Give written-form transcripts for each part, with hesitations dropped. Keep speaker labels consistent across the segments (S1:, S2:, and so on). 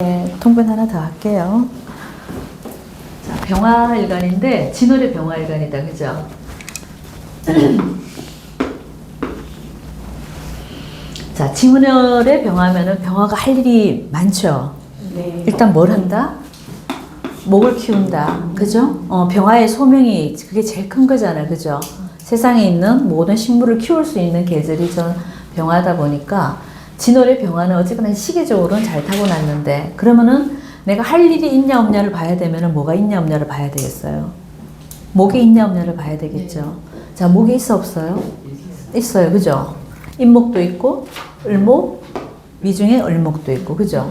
S1: 네, 통변 하나 더 할게요. 자, 병화일간인데 진월의 병화일간이다, 그죠? 자, 진월의 병화면은 병화가 할 일이 많죠.
S2: 네.
S1: 일단 뭘 한다? 목을 키운다, 그죠? 병화의 소명이 그게 제일 큰 거잖아요, 그죠? 세상에 있는 모든 식물을 키울 수 있는 계절이 전 병화다 보니까 진월의 병화는 어쨌거나 시기적으로는 잘 타고났는데, 그러면은 내가 할 일이 있냐 없냐를 봐야 되면은 뭐가 있냐 없냐를 봐야 되겠어요. 목이 있냐 없냐를 봐야 되겠죠. 자, 목이 있어 없어요? 있어요, 그죠? 인목도 있고 을목, 미중에 을목도 있고, 그죠?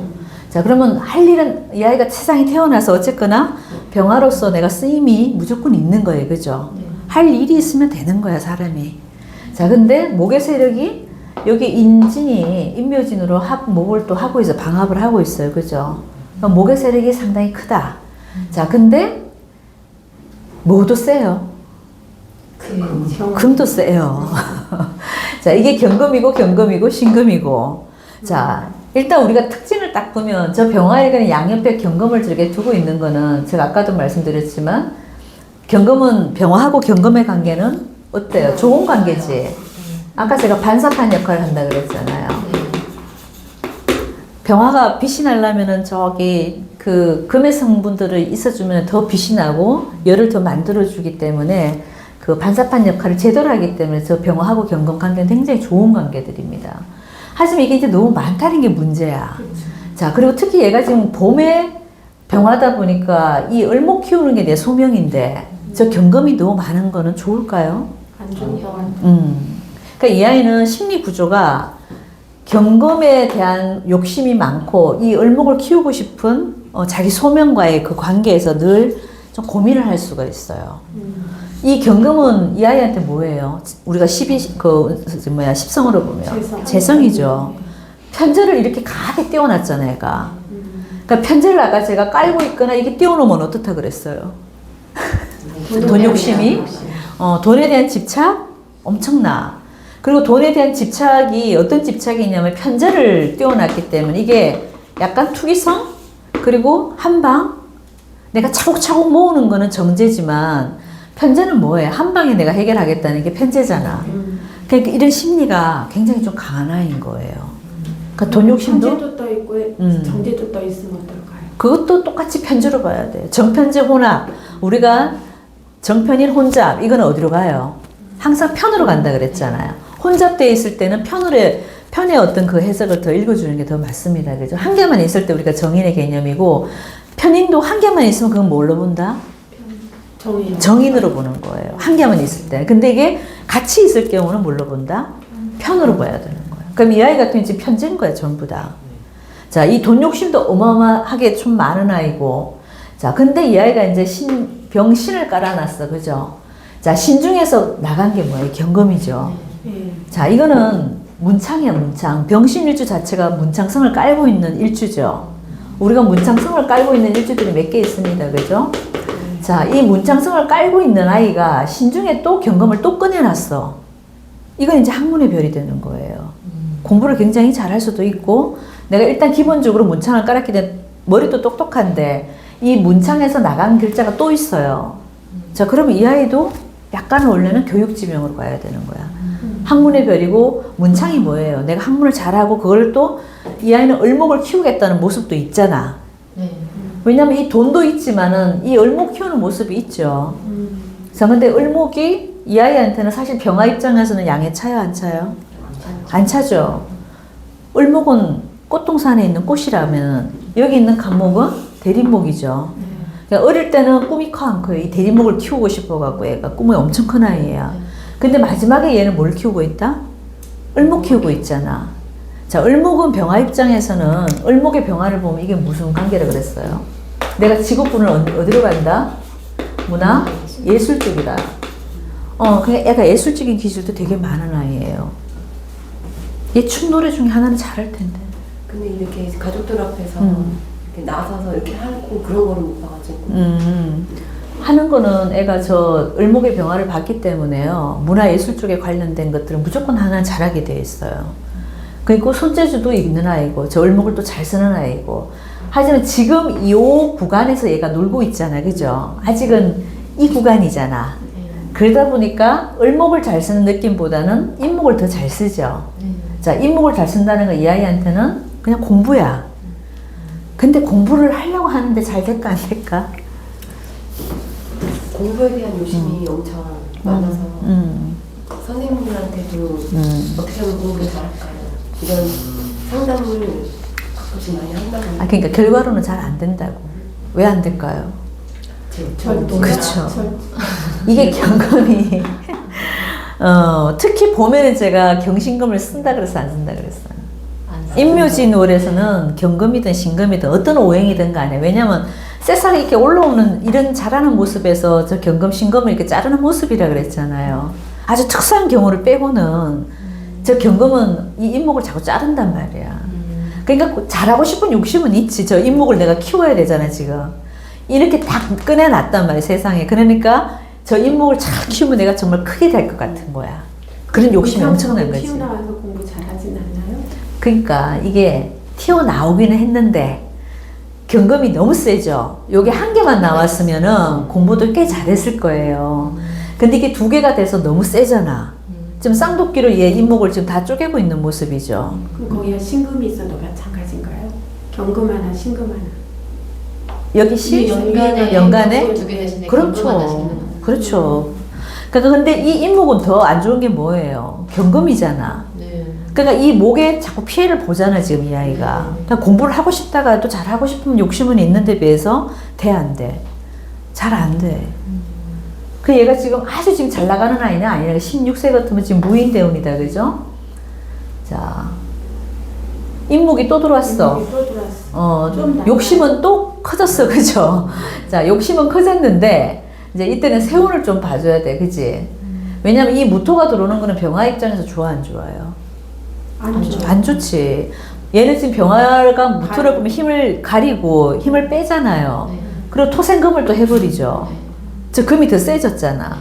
S1: 자, 그러면 할 일은 이 아이가 세상에 태어나서 어쨌거나 병화로서 내가 쓰임이 무조건 있는 거예요, 그죠? 할 일이 있으면 되는 거야, 사람이. 자, 근데 목의 세력이 여기 인진이 인묘진으로 목을 또 하고 있어, 방합을 하고 있어요, 그죠? 그러니까 목의 세력이 상당히 크다. 자, 근데 뭐도 세요. 금도 세요. 자, 이게 경금이고 신금이고. 자, 일단 우리가 특징을 딱 보면 저 병화일간의 양옆에 경금을 저렇게 두고 있는 거는 제가 아까도 말씀드렸지만 경금은 병화하고 경금의 관계는 어때요? 좋은 관계지. 아까 제가 반사판 역할을 한다 그랬잖아요. 병화가 빛이 나려면은 저기 그 금의 성분들을 있어주면 더 빛이 나고 열을 더 만들어주기 때문에 그 반사판 역할을 제대로 하기 때문에 저 병화하고 경금 관계는 굉장히 좋은 관계들입니다. 하지만 이게 이제 너무 많다는 게 문제야. 자, 그리고 특히 얘가 지금 봄에 병화다 보니까 이 을목 키우는 게 내 소명인데 저 경금이 너무 많은 거는 좋을까요?
S2: 안 좋죠.
S1: 그러니까 이 아이는 심리 구조가 경금에 대한 욕심이 많고 이 을목을 키우고 싶은 자기 소명과의 그 관계에서 늘 좀 고민을 할 수가 있어요. 이 경금은 이 아이한테 뭐예요? 우리가 10성으로 보면 재성이죠. 편제를 이렇게 가게 띄워놨잖아요, 얘가. 그러니까 편제를 아까 제가 깔고 있거나 이게 띄워놓으면 어떻다 그랬어요? 돈 욕심이, 돈에 대한 집착 엄청나. 그리고 돈에 대한 집착이 어떤 집착이 있냐면 편제를 띄워놨기 때문에 이게 약간 투기성, 그리고 한방. 내가 차곡차곡 모으는 거는 정제지만 편제는 뭐예요? 한 방에 내가 해결하겠다는 게 편제잖아. 그러니까 이런 심리가 굉장히 좀 강한 아이인 거예요. 그러니까 돈 욕심도
S2: 편제도 떠 있고 정제도 떠 있으면 어떨까요?
S1: 그것도 똑같이 편제로 봐야 돼. 정편제 혼합. 우리가 정편인 혼잡. 이건 어디로 가요? 항상 편으로 간다 그랬잖아요. 혼잡되어 있을 때는 편의 어떤 그 해석을 더 읽어주는 게 더 맞습니다. 그죠? 한 개만 있을 때 우리가 정인의 개념이고, 편인도 한 개만 있으면 그건 뭘로 본다? 정인으로 보는 거예요. 한 개만 있을 때. 근데 이게 같이 있을 경우는 뭘로 본다? 편으로 봐야 되는 거예요. 그럼 이 아이 같은 경우는 지금 편제인 거예요, 전부 다. 자, 이 돈 욕심도 어마어마하게 좀 많은 아이고. 자, 근데 이 아이가 이제 병신을 깔아놨어. 그죠? 자, 신중에서 나간 게 뭐예요? 경금이죠. 자, 이거는 문창이야, 문창. 병신일주 자체가 문창성을 깔고 있는 일주죠. 우리가 문창성을 깔고 있는 일주들이 몇 개 있습니다. 그죠? 자, 이 문창성을 깔고 있는 아이가 신중에 또 경금을 또 꺼내놨어. 이건 이제 학문의 별이 되는 거예요. 공부를 굉장히 잘할 수도 있고, 내가 일단 기본적으로 문창을 깔았기 때문에 머리도 똑똑한데, 이 문창에서 나간 글자가 또 있어요. 자, 그러면 이 아이도 약간은 원래는 교육지명으로 가야 되는 거야. 학문의 별이고, 문창이 뭐예요? 내가 학문을 잘하고, 그걸 또 이 아이는 을목을 키우겠다는 모습도 있잖아. 왜냐면 이 돈도 있지만은 이 을목 키우는 모습이 있죠. 자, 근데 을목이 이 아이한테는 사실 병화 입장에서는 양에 차요, 안 차요? 안 차죠. 을목은 꽃동산에 있는 꽃이라면 여기 있는 간목은 대립목이죠. 그러니까 어릴 때는 꿈이 커 안 커요? 이 대립목을 키우고 싶어갖고 얘가 꿈이 엄청 큰 아이야. 근데 마지막에 얘는 뭘 키우고 있다? 을목 키우고 있잖아. 자, 을목은 병화 입장에서는 을목의 병화를 보면 이게 무슨 관계라 그랬어요? 내가 직업군을 어디로 간다? 문화? 예술 쪽이다. 그냥 애가 예술적인 기질도 되게 많은 아이예요. 얘 춤 노래 중에 하나는 잘할 텐데.
S3: 근데 이렇게 가족들 앞에서 이렇게 나서서 이렇게 하고 그런 거를 못 봐가지고.
S1: 하는 거는 애가 저 을목의 병화를 봤기 때문에요. 문화 예술 쪽에 관련된 것들은 무조건 하나는 잘하게 돼 있어요. 그리고 손재주도 있는 아이고, 저 을목을 또 잘 쓰는 아이고, 하지만 지금 이 구간에서 얘가 놀고 있잖아. 그죠? 아직은 이 구간이잖아. 그러다 보니까 을목을 잘 쓰는 느낌보다는 인목을 더 잘 쓰죠. 자, 인목을 잘 쓴다는 건 이 아이한테는 그냥 공부야. 근데 공부를 하려고 하는데 잘 될까 안 될까?
S3: 공부에 대한 욕심이 엄청 많아서 선생님들한테도 어떻게 하면 공부를 잘할까요? 이런 상담을 가끔씩 많이 한다고.
S1: 아, 그러니까 결과로는 잘 안 된다고. 왜 안 될까요?
S2: 절도.
S1: 그쵸. 이게 경금이 특히 봄에는 제가 경신금을 쓴다 그래서 안 쓴다 그랬어요. 인묘진월에서는 경금이든 신금이든 어떤 오행이든 간에, 왜냐면 새싹이 이렇게 올라오는 이런 자라는 모습에서 저 경금 신금을 이렇게 자르는 모습이라 그랬잖아요. 아주 특수한 경우를 빼고는 저 경금은 이 인목을 자꾸 자른단 말이야. 그러니까 잘하고 싶은 욕심은 있지. 저 인목을 내가 키워야 되잖아 지금. 이렇게 딱 꺼내놨단 말이야 세상에. 그러니까 저 인목을 잘 키우면 내가 정말 크게 될 것 같은 거야. 그런 욕심이 엄청난 거지.
S2: 튀어나와서 공부 잘하진 않나요?
S1: 그러니까 이게 튀어나오기는 했는데 경금이 너무 세죠. 요게 한 개만 나왔으면은 공부도 꽤 잘했을 거예요. 근데 이게 두 개가 돼서 너무 세잖아. 지금 쌍도끼로 얘 인목을 지금 다 쪼개고 있는 모습이죠.
S2: 그럼 거기에 신금이 있어도 마찬가지인가요? 경금 하나, 신금 하나.
S1: 여기 시 연간에
S4: 두개 대신에
S1: 그렇죠. 그렇죠. 그러니까 근데 이 인목은 더 안 좋은 게 뭐예요? 경금이잖아.
S4: 네.
S1: 그러니까 이 목에 자꾸 피해를 보잖아 지금 이 아이가. 그러니까 공부를 하고 싶다가 또 잘하고 싶은 욕심은 있는데 비해서 돼 안 돼? 잘 안 돼. 그 얘가 지금 아주 지금 잘 나가는 아이는 아니라 16세 같으면 지금 무인대운이다 그죠? 자, 인목이 또 들어왔어.
S2: 인목이 또 들어왔어. 좀
S1: 욕심은 또 커졌어 그죠? 자, 욕심은 커졌는데 이제 이때는 세운을 좀 봐줘야 돼 그지? 왜냐면 이 무토가 들어오는 거는 병화 입장에서 좋아 안 좋아요? 안 좋지. 얘는 지금 병화가 무토를 보면 힘을 가리고 힘을 빼잖아요.
S4: 네.
S1: 그리고 토생금을 또 해버리죠. 저 금이 더 세졌잖아.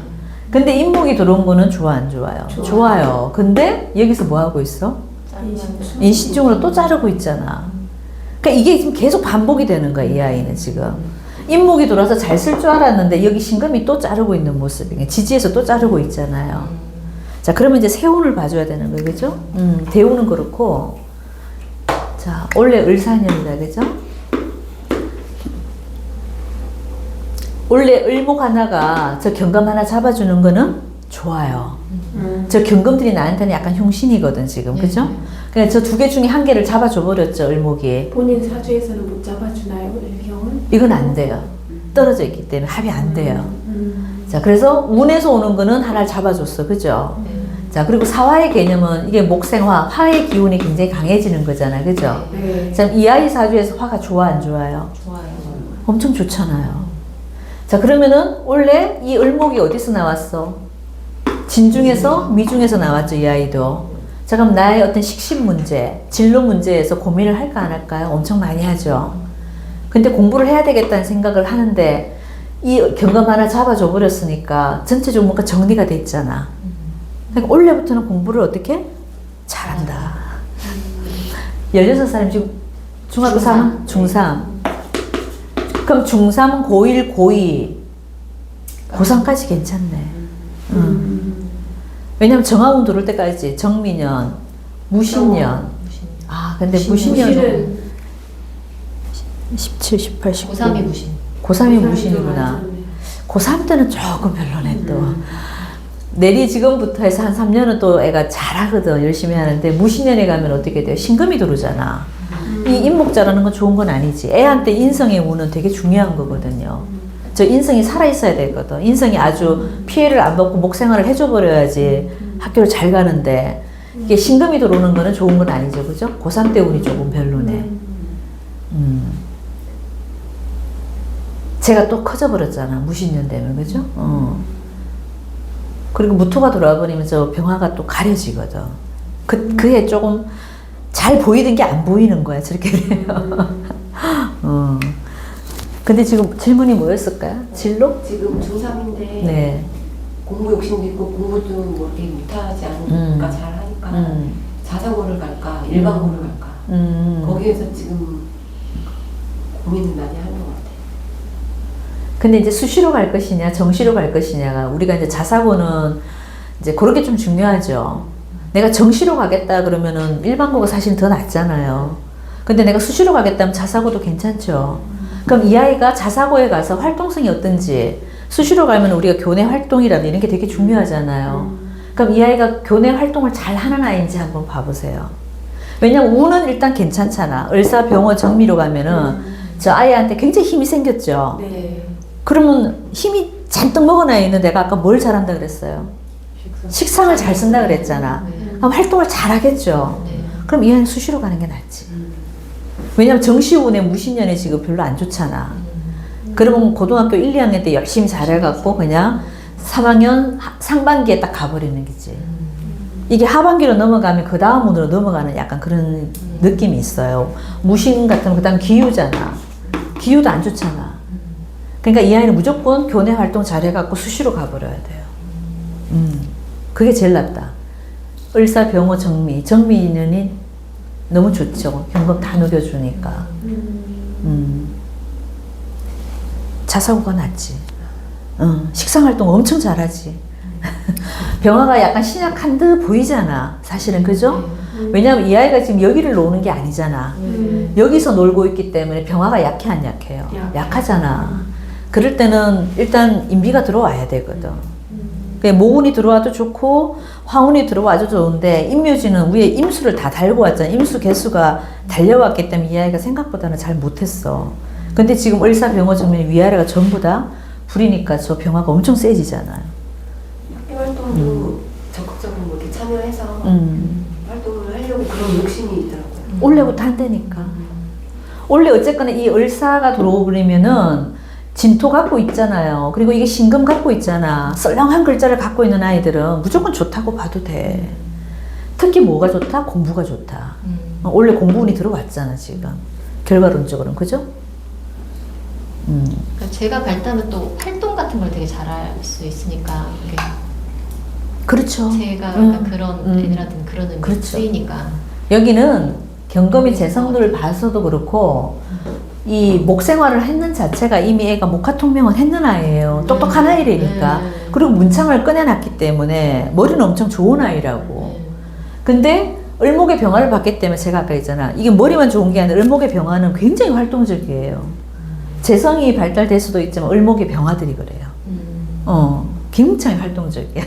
S1: 근데 인목이 들어온 거는 좋아 안 좋아요? 좋아요. 근데 여기서 뭐 하고 있어? 인신중으로 또 자르고 있잖아. 그러니까 이게 지금 계속 반복이 되는 거야 이 아이는 지금. 인목이 들어와서 잘 쓸 줄 알았는데 여기 신금이 또 자르고 있는 모습이에요. 지지에서 또 자르고 있잖아요. 자, 그러면 이제 세운을 봐줘야 되는 거예요, 그죠? 대운은 그렇고, 자, 원래 을사년이다, 그죠? 원래 을목 하나가 저 경금 하나 잡아주는 거는 좋아요. 저 경금들이 나한테는 약간 흉신이거든, 지금, 그죠? 그러니까 저 두 개 중에 한 개를 잡아줘 버렸죠, 을목이.
S2: 본인 사주에서는 못 잡아주나요, 을경은?
S1: 이건 안 돼요. 떨어져 있기 때문에 합이 안 돼요. 자, 그래서 운에서 오는 거는 하나를 잡아줬어, 그죠? 자, 그리고 사화의 개념은 이게 목생화, 화의 기운이 굉장히 강해지는 거잖아, 그죠?
S2: 네.
S1: 자, 이 아이 사주에서 화가 좋아, 안 좋아요?
S4: 좋아요.
S1: 엄청 좋잖아요. 자, 그러면은 원래 이 을목이 어디서 나왔어? 진중에서, 미중에서 나왔죠, 이 아이도. 자, 그럼 나의 어떤 식신 문제, 진로 문제에서 고민을 할까 안 할까요? 엄청 많이 하죠. 근데 공부를 해야 되겠다는 생각을 하는데 이 경금 하나 잡아줘 버렸으니까 전체적으로 뭔가 정리가 돼 있잖아. 그러니까 올해부터는 공부를 어떻게? 잘한다. 16살이면 지금 중학교 3? 중3. 그럼 중3은 고1, 고2, 고3까지 괜찮네. 왜냐면 정화운 들어올 때까지 정미년, 무신년. 아, 근데 무신년은 17, 18, 19.
S4: 고3이 무신.
S1: 고3이 무신이구나. 고3 때는 조금 별로네 또. 내리 지금부터 해서 한 3년은 또 애가 잘하거든. 열심히 하는데 무신년에 가면 어떻게 돼요? 신금이 들어오잖아. 이 인목자라는 건 좋은 건 아니지. 애한테 인성의 운은 되게 중요한 거거든요. 저 인성이 살아있어야 되거든. 인성이 아주 피해를 안 받고 목생활을 해줘버려야지 학교를 잘 가는데 이게 신금이 들어오는 거는 좋은 건 아니죠. 그죠? 고3 때 운이 조금 별로네. 제가 또 커져버렸잖아. 무신년 되면. 그죠? 그리고 무토가 돌아와 버리면 저 병화가 또 가려지거든. 그게 조금 잘 보이는 게 안 보이는 거야. 저렇게 돼요. 근데 지금 질문이 뭐였을까요? 진로?
S3: 지금 중3인데
S1: 네.
S3: 공부 욕심도 있고 공부도 뭐 이렇게 못하지 않으니까 잘하니까 자전거를 갈까 일반고를 갈까 거기에서 지금 고민을 많이 하는 것 같아요.
S1: 근데 이제 수시로 갈 것이냐, 정시로 갈 것이냐가 우리가 이제 자사고는 이제 그렇게 좀 중요하죠. 내가 정시로 가겠다 그러면은 일반고가 사실 더 낫잖아요. 근데 내가 수시로 가겠다면 자사고도 괜찮죠. 그럼 이 아이가 자사고에 가서 활동성이 어떤지, 수시로 가면 우리가 교내 활동이라든지 이런 게 되게 중요하잖아요. 그럼 이 아이가 교내 활동을 잘 하는 아이인지 한번 봐보세요. 왜냐면 우는 일단 괜찮잖아. 을사, 병호, 정미로 가면은 저 아이한테 굉장히 힘이 생겼죠.
S2: 네.
S1: 그러면 힘이 잔뜩 먹어놔 있는 내가 아까 뭘 잘한다 그랬어요? 식상을 잘 쓴다 그랬잖아. 그럼 활동을 잘 하겠죠.
S3: 네.
S1: 그럼 이 아이는 수시로 가는 게 낫지. 왜냐면 정시운의 무신년의 지금 별로 안 좋잖아. 그러면 고등학교 1, 2학년 때 열심히 잘해갖고 그냥 3학년 상반기에 딱 가버리는 거지. 이게 하반기로 넘어가면 그 다음 운으로 넘어가는 약간 그런 느낌이 있어요. 무신 같은 거, 그 다음 기유잖아. 기유도 안 좋잖아. 그러니까 이 아이는 무조건 교내 활동 잘해갖고 수시로 가버려야 돼요. 그게 제일 낫다. 을사, 병호, 정미. 정미 인연이 너무 좋죠. 경금 다 녹여주니까. 자사고가 낫지. 식상활동 엄청 잘하지. 병화가 약간 신약한 듯 보이잖아. 사실은, 그죠? 왜냐면 이 아이가 지금 여기를 노는 게 아니잖아. 여기서 놀고 있기 때문에 병화가 약해, 안 약해요? 약하잖아. 그럴 때는 일단 인비가 들어와야 되거든. 모운이 들어와도 좋고 화운이 들어와도 좋은데 임묘지는 위에 임수를 다 달고 왔잖아. 임수 개수가 달려왔기 때문에 이 아이가 생각보다는 잘 못했어. 근데 지금 을사, 병호, 정미 위아래가 전부 다 불이니까 저 병화가 엄청 세지잖아요.
S3: 학교 활동도 적극적으로 뭐 이렇게 참여해서 활동을 하려고 그런 욕심이 있더라고요.
S1: 올해부터 한다니까. 원래 어쨌거나 이 을사가 들어오려면은 진토 갖고 있잖아요. 그리고 이게 신금 갖고 있잖아. 썰렁한 글자를 갖고 있는 아이들은 무조건 좋다고 봐도 돼. 특히 뭐가 좋다? 공부가 좋다. 원래 공부운이 들어왔잖아, 지금. 결과론적으로는, 그죠?
S4: 그러니까 제가 발달하면 또 활동 같은 걸 되게 잘할 수 있으니까 이게
S1: 그렇죠.
S4: 제가 약간 그런 애들한테는 그런 의미가
S1: 그렇죠.
S4: 쓰이니까
S1: 여기는 경금이 재성들을 봐서도 그렇고 이 목생활을 했는 자체가 이미 애가 목화통명은 했는 아이예요. 똑똑한 아이라니까. 그리고 문창을 꺼내놨기 때문에 머리는 엄청 좋은 아이라고. 근데 을목의 병화를 봤기 때문에 제가 아까 했잖아. 이게 머리만 좋은 게 아니라 을목의 병화는 굉장히 활동적이에요. 재성이 발달될 수도 있지만 을목의 병화들이 그래요. 굉장히 활동적이야.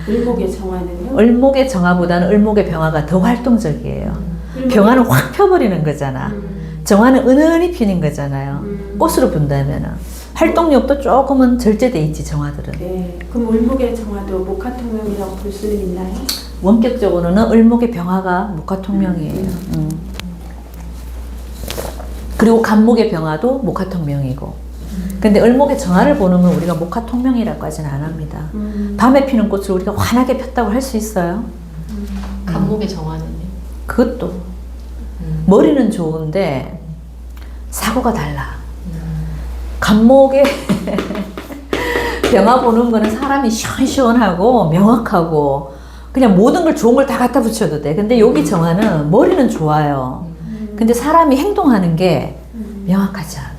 S2: 을목의 정화는요?
S1: 을목의 정화보다는 을목의 병화가 더 활동적이에요. 병화는 확 펴버리는 거잖아. 정화는 은은히 피는 거잖아요. 꽃으로 본다면은. 활동력도 조금은 절제돼 있지, 정화들은.
S2: 네. 그럼 을목의 정화도 목화통명이라고 볼 수는 있나요?
S1: 원격적으로는 을목의 병화가 목화통명이에요. 그리고 간목의 병화도 목화통명이고. 근데 을목의 정화를 보는 건 우리가 목화통명이라고 하진 안 합니다. 밤에 피는 꽃을 우리가 환하게 폈다고 할 수 있어요?
S4: 간목의 정화는요.
S1: 그것도. 머리는 좋은데 사고가 달라. 간목의 병화 보는 거는 사람이 시원시원하고 명확하고 그냥 모든 걸 좋은 걸 다 갖다 붙여도 돼. 근데 여기 정화는 머리는 좋아요. 근데 사람이 행동하는 게 명확하지 않아.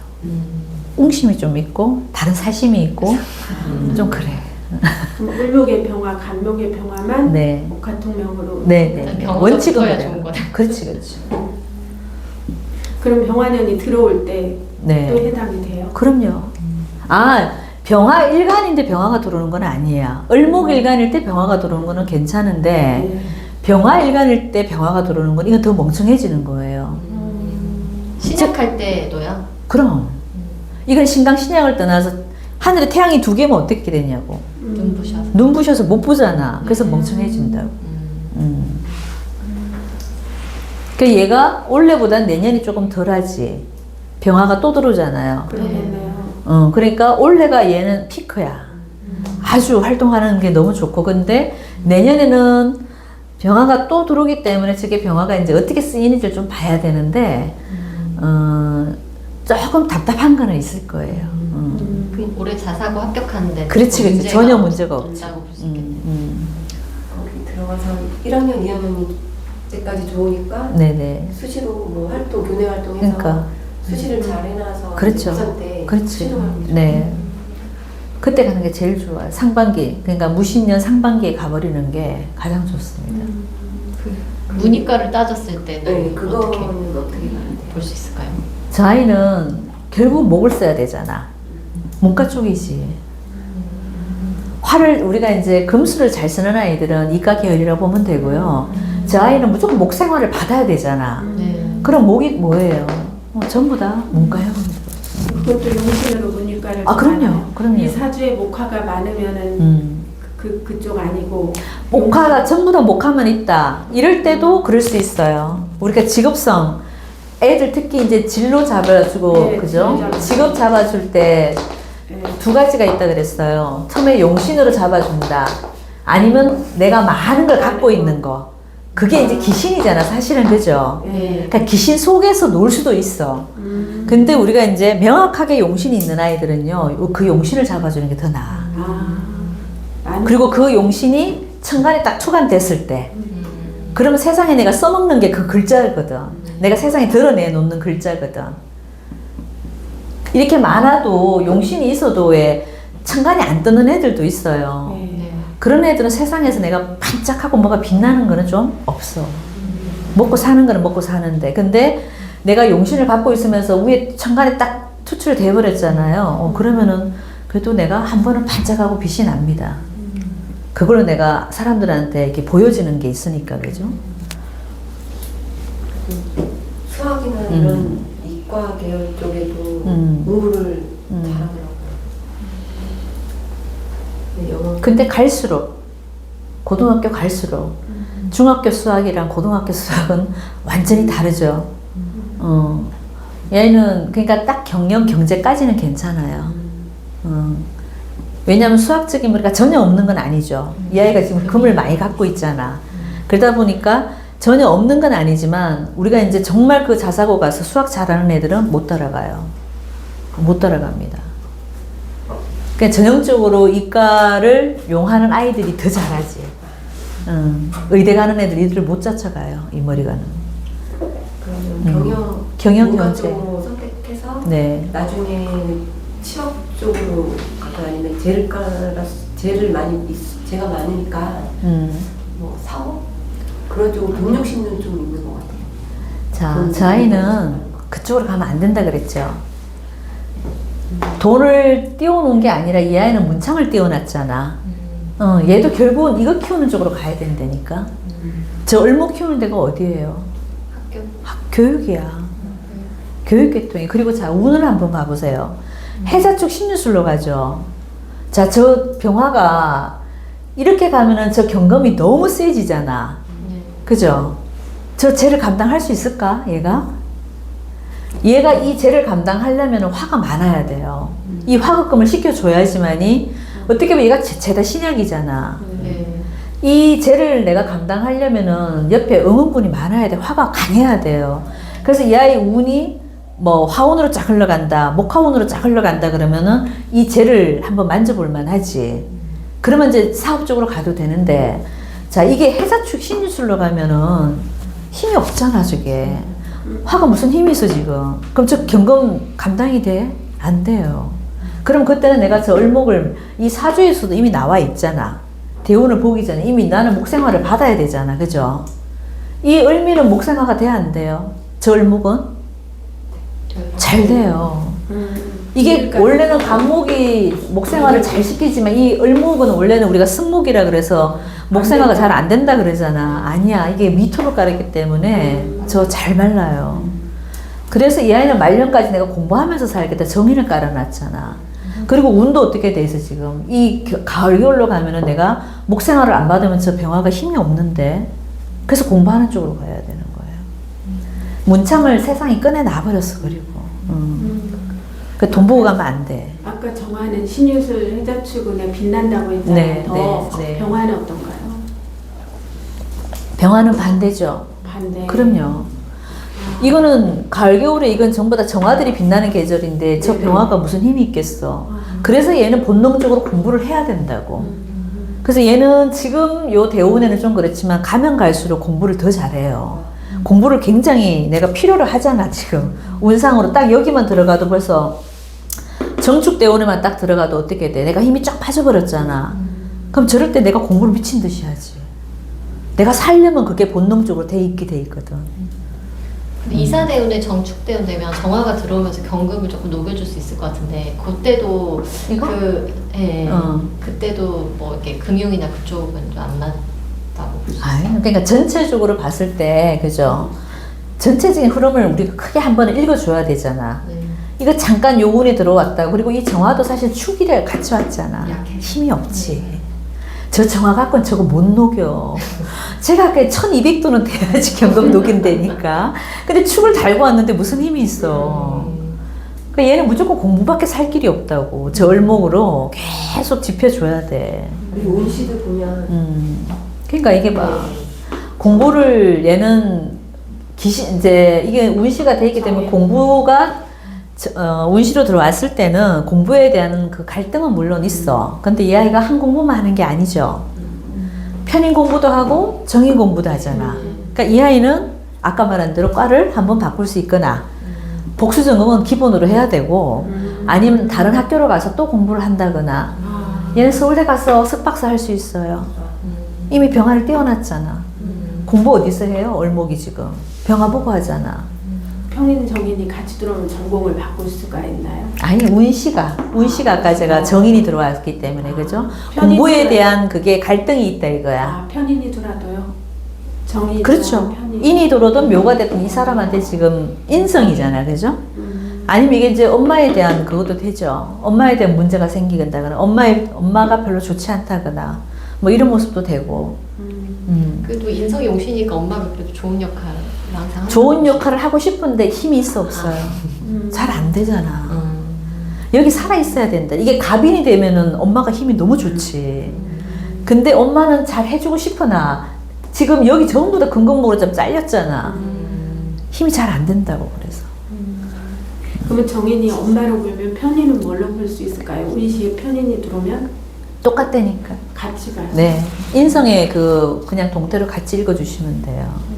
S1: 웅심이 좀 있고 다른 사심이 있고 좀 그래.
S2: 그럼 을목의 병화, 간목의 병화만
S1: 네.
S2: 목화통명으로.
S1: 네.
S4: 병화가
S1: 원칙은
S4: 붙어야
S1: 그래요.
S4: 좋은 거다.
S1: 그렇지, 그렇지.
S2: 그럼 병화년이 들어올 때 또
S1: 네.
S2: 해당이 돼요?
S1: 그럼요. 아, 병화 일간인데 병화가 들어오는 건 아니에요. 을목 일간일 때 병화가 들어오는 거는 괜찮은데
S2: 네.
S1: 병화 일간일 때 병화가 들어오는 건 이건 더 멍청해지는 거예요.
S4: 시작할 때도요.
S1: 그럼 이건 신강 신약을 떠나서 하늘에 태양이 두 개면 어떻게 되냐고.
S4: 눈부셔서.
S1: 눈부셔서 못 보잖아. 그래서 멍청해진다고. 그 얘가 올해보단 내년이 조금 덜하지. 병화가 또 들어오잖아요.
S2: 그러겠네요.
S1: 그러니까 올해가 얘는 피크야. 아주 활동하는 게 너무 좋고. 근데 내년에는 병화가 또 들어오기 때문에 저게 병화가 이제 어떻게 쓰이는지를 좀 봐야 되는데, 조금 답답한 거는 있을 거예요.
S4: 올해 자사고 합격하는데
S1: 그렇지, 그렇지. 전혀 문제가 없지.
S4: 없다고 볼 수 있겠네요.
S3: 거기 들어가서 1학년, 2학년 때까지 좋으니까
S1: 네네.
S3: 수시로 뭐 활동, 교내 활동해서
S1: 그러니까.
S3: 수시를 잘 해놔서
S1: 그렇죠.
S3: 우선 때
S1: 그렇지.
S3: 수시동하면
S1: 네. 그때 가는 게 제일 좋아요. 상반기. 그러니까 무신년 상반기에 가버리는 게 가장 좋습니다.
S4: 문이과를 따졌을 때는
S3: 네, 그거는
S4: 어떻게
S3: 어떻게 가는데?
S4: 볼 수 있을까요?
S1: 저 아이는 결국 목을 써야 되잖아. 문과 쪽이지. 화를 우리가 이제 금수를 잘 쓰는 아이들은 이과 계열이라고 보면 되고요. 저 아이는 무조건 목 생활을 받아야 되잖아.
S4: 네.
S1: 그럼 목이 뭐예요? 전부 다 문과요.
S2: 그것도 용신으로 문이과를
S1: 아, 그럼요.
S2: 정하나요?
S1: 그럼요.
S2: 이 사주에 목화가 많으면은 그쪽 아니고
S1: 목화가 전부 다 목화만 있다. 이럴 때도 그럴 수 있어요. 우리가 직업성 애들 특히 이제 진로 잡아주고
S2: 네,
S1: 그죠?
S2: 진로
S1: 직업 잡아줄 때
S2: 네.
S1: 두 가지가 있다 그랬어요. 처음에 용신으로 잡아준다. 아니면 내가 많은 걸 갖고 있는 거. 그게 이제 귀신이잖아, 사실은. 그죠?
S2: 네.
S1: 그러니까 귀신 속에서 놀 수도 있어. 근데 우리가 이제 명확하게 용신이 있는 아이들은요, 그 용신을 잡아주는 게 더 나아.
S2: 많은
S1: 그리고 그 용신이 천간에 딱 투간됐을 때, 그러면 세상에 내가 써먹는 게 그 글자거든. 내가 세상에 드러내 놓는 글자거든. 이렇게 많아도 용신이 있어도 왜 천간이 안 뜨는 애들도 있어요.
S2: 네.
S4: 네.
S1: 그런 애들은 세상에서 내가 반짝하고 뭐가 빛나는 거는 좀 없어. 먹고 사는 거는 먹고 사는데. 근데 내가 용신을 갖고 있으면서 위에 천간에 딱 투출돼 버렸잖아요. 그러면은 그래도 내가 한 번은 반짝하고 빛이 납니다. 그걸로 내가 사람들한테 이렇게 보여지는 게 있으니까, 그죠?
S3: 수학이나 이런 이과 계열 쪽에도 공부를 잘하더라고요. 네, 영어.
S1: 근데 갈수록, 고등학교 갈수록, 중학교 수학이랑 고등학교 수학은 완전히 다르죠. 얘는, 그러니까 딱 경영, 경제까지는 괜찮아요. 왜냐하면 수학적인 머리가 전혀 없는 건 아니죠. 이 아이가 지금 금을 많이 갖고 있잖아. 그러다 보니까 전혀 없는 건 아니지만 우리가 이제 정말 그 자사고 가서 수학 잘하는 애들은 못 따라가요. 못 따라갑니다. 그러니까 전형적으로 이과를 용하는 아이들이 더 잘하지. 의대 가는 애들 이들을 못 쫓아가요. 이 머리가는.
S3: 그러면
S1: 경영,
S3: 문과
S1: 경제.
S3: 쪽으로 선택해서
S1: 네.
S3: 나중에 취업 쪽으로 가거나 아니면 제를 많이 제가 많으니까 뭐 사업 그런 쪽으로 돈 욕심은 좀 있는 것 같아요.
S1: 자, 저 아이는 그쪽으로 가면 안 된다 그랬죠. 돈을 띄워놓은 게 아니라 이 아이는 문창을 띄워놨잖아. 얘도 결국은 이거 키우는 쪽으로 가야 된다니까. 저 얼목 키우는 데가 어디예요? 교육이야. 교육계통이. 그리고 자, 운을 한번 가보세요. 해자축 신유술로 가죠. 자, 저 병화가 이렇게 가면은 저 경금이 너무 세지잖아. 그죠? 저 죄를 감당할 수 있을까? 얘가 이 죄를 감당하려면 화가 많아야 돼요. 이 화급금을 시켜줘야지만이 어떻게 보면 얘가 죄다 신약이잖아.
S4: 네.
S1: 이 죄를 내가 감당하려면은 옆에 응원군이 많아야 돼. 화가 강해야 돼요. 그래서 이 아이 운이 뭐 화운으로 쫙 흘러간다, 목화운으로 쫙 흘러간다 그러면은 이 죄를 한번 만져볼 만하지. 그러면 이제 사업적으로 가도 되는데, 자, 이게 해자축 신유술로 가면은 힘이 없잖아, 저게. 화가 무슨 힘이 있어, 지금. 그럼 저 경금 감당이 돼? 안 돼요. 그럼 그때는 내가 저 을목을, 이 사주에서도 이미 나와 있잖아. 대운을 보기 전에 이미 나는 목생화를 받아야 되잖아, 그죠? 이 을미는 목생화가 돼야 안 돼요? 저 을목은? 잘 돼요. 이게 원래는 간목이 목생화를 잘 시키지만 이 을목은 원래는 우리가 승목이라 그래서 목생화가 잘 안 된다 그러잖아. 아니야. 이게 미토로 깔았기 때문에 저 잘 말라요. 그래서 이 아이는 말년까지 내가 공부하면서 살겠다 정인을 깔아놨잖아. 그리고 운도 어떻게 돼 있어 지금. 이 가을 겨울로 가면은 내가 목생화를 안 받으면 저 병화가 힘이 없는데, 그래서 공부하는 쪽으로 가야 되는 거예요. 문창을 세상이 꺼내놔 버렸어. 그리고 돈 보고 가면 안 돼.
S2: 아까 정화는 신유술 해자축은에 빛난다고 했잖아요.
S1: 네,
S2: 더
S1: 네, 네.
S2: 병화는 어떤가요?
S1: 병화는 반대죠.
S2: 반대.
S1: 그럼요. 이거는 가을 겨울에 이건 전부 다 정화들이 빛나는 계절인데 저 병화가 무슨 힘이 있겠어. 그래서 얘는 본능적으로 공부를 해야 된다고. 그래서 얘는 지금 요 대운에는 좀 그렇지만 가면 갈수록 공부를 더 잘해요. 공부를 굉장히 내가 필요로 하잖아, 지금. 운상으로 딱 여기만 들어가도 벌써 정축대원에만 딱 들어가도 어떻게 돼? 내가 힘이 쫙 빠져버렸잖아. 그럼 저럴 때 내가 공부를 미친 듯이 하지. 내가 살려면 그게 본능적으로 돼 있게 돼 있거든.
S4: 근데 이사대운에 정축대운 되면 정화가 들어오면서 경금을 조금 녹여줄 수 있을 것 같은데 그때도
S1: 이거?
S4: 예,
S1: 어.
S4: 그때도 뭐 이렇게 금융이나 그쪽은 좀 안 맞다고 볼수 있어요.
S1: 아니, 그러니까 전체적으로 봤을 때, 그죠? 전체적인 흐름을 우리가 크게 한번 읽어줘야 되잖아.
S4: 네.
S1: 이거 잠깐 요운에 들어왔다. 그리고 이 정화도 사실 축이를 같이 왔잖아.
S4: 약해.
S1: 힘이 없지. 저 정화 갖고는 저거 못 녹여. 제가 아까 1200도는 돼야지 경금 녹인다니까. 근데 축을 달고 왔는데 무슨 힘이 있어. 그러니까 얘는 무조건 공부밖에 살 길이 없다고. 저 얼목으로 계속 짚혀줘야 돼.
S3: 그리고 운시도 보면
S1: 그러니까 이게 막 공부를 얘는 이제 이게 운시가 되기 때문에 공부가 운시로 들어왔을 때는 공부에 대한 그 갈등은 물론 있어. 근데 이 아이가 한 공부만 하는 게 아니죠. 편인 공부도 하고 정인 공부도 하잖아. 그러니까 이 아이는 아까 말한 대로 과를 한번 바꿀 수 있거나 복수 점검은 기본으로 해야 되고 아니면 다른 학교로 가서 또 공부를 한다거나 얘는 서울대 가서 석박사 할 수 있어요. 이미 병화를 띄워놨잖아. 공부 어디서 해요? 얼목이 지금. 병화 보고 하잖아.
S2: 평인 정인이 같이 들어오면 전공을 바꿀 수가 있나요?
S1: 아니 운시가 아까 제가 정인이 들어왔기 때문에 그죠?
S2: 편인이
S1: 공부에
S2: 들어와요.
S1: 대한 그게 갈등이 있다 이거야.
S2: 아, 편인이 돌아도요? 정인이
S1: 그렇죠. 인이 들어오든 묘가 됐든 이 사람한테 지금 인성이잖아, 그죠? 아니면 이게 이제 엄마에 대한 그것도 되죠. 엄마에 대한 문제가 생기거나 엄마가 별로 좋지 않다거나 뭐 이런 모습도 되고.
S4: 그래도 인성이 오시니까 엄마가 그래도 좋은 역할을 항상 하는
S1: 좋은
S4: 거죠.
S1: 역할을 하고 싶은데 힘이 있어 없어요. 잘 안 되잖아. 여기 살아 있어야 된다. 이게 갑인이 되면은 엄마가 힘이 너무 좋지. 근데 엄마는 잘 해주고 싶으나 지금 여기 전부 다 근검목으로 좀 잘렸잖아. 힘이 잘 안 된다고 그래서.
S2: 그러면 정인이 엄마로 불면 편인은 뭘로 볼 수 있을까요? 운시에 편인이 들어오면
S1: 똑같다니까.
S2: 같이 봐요.
S1: 네. 인성의 그냥 동태를 같이 읽어주시면 돼요.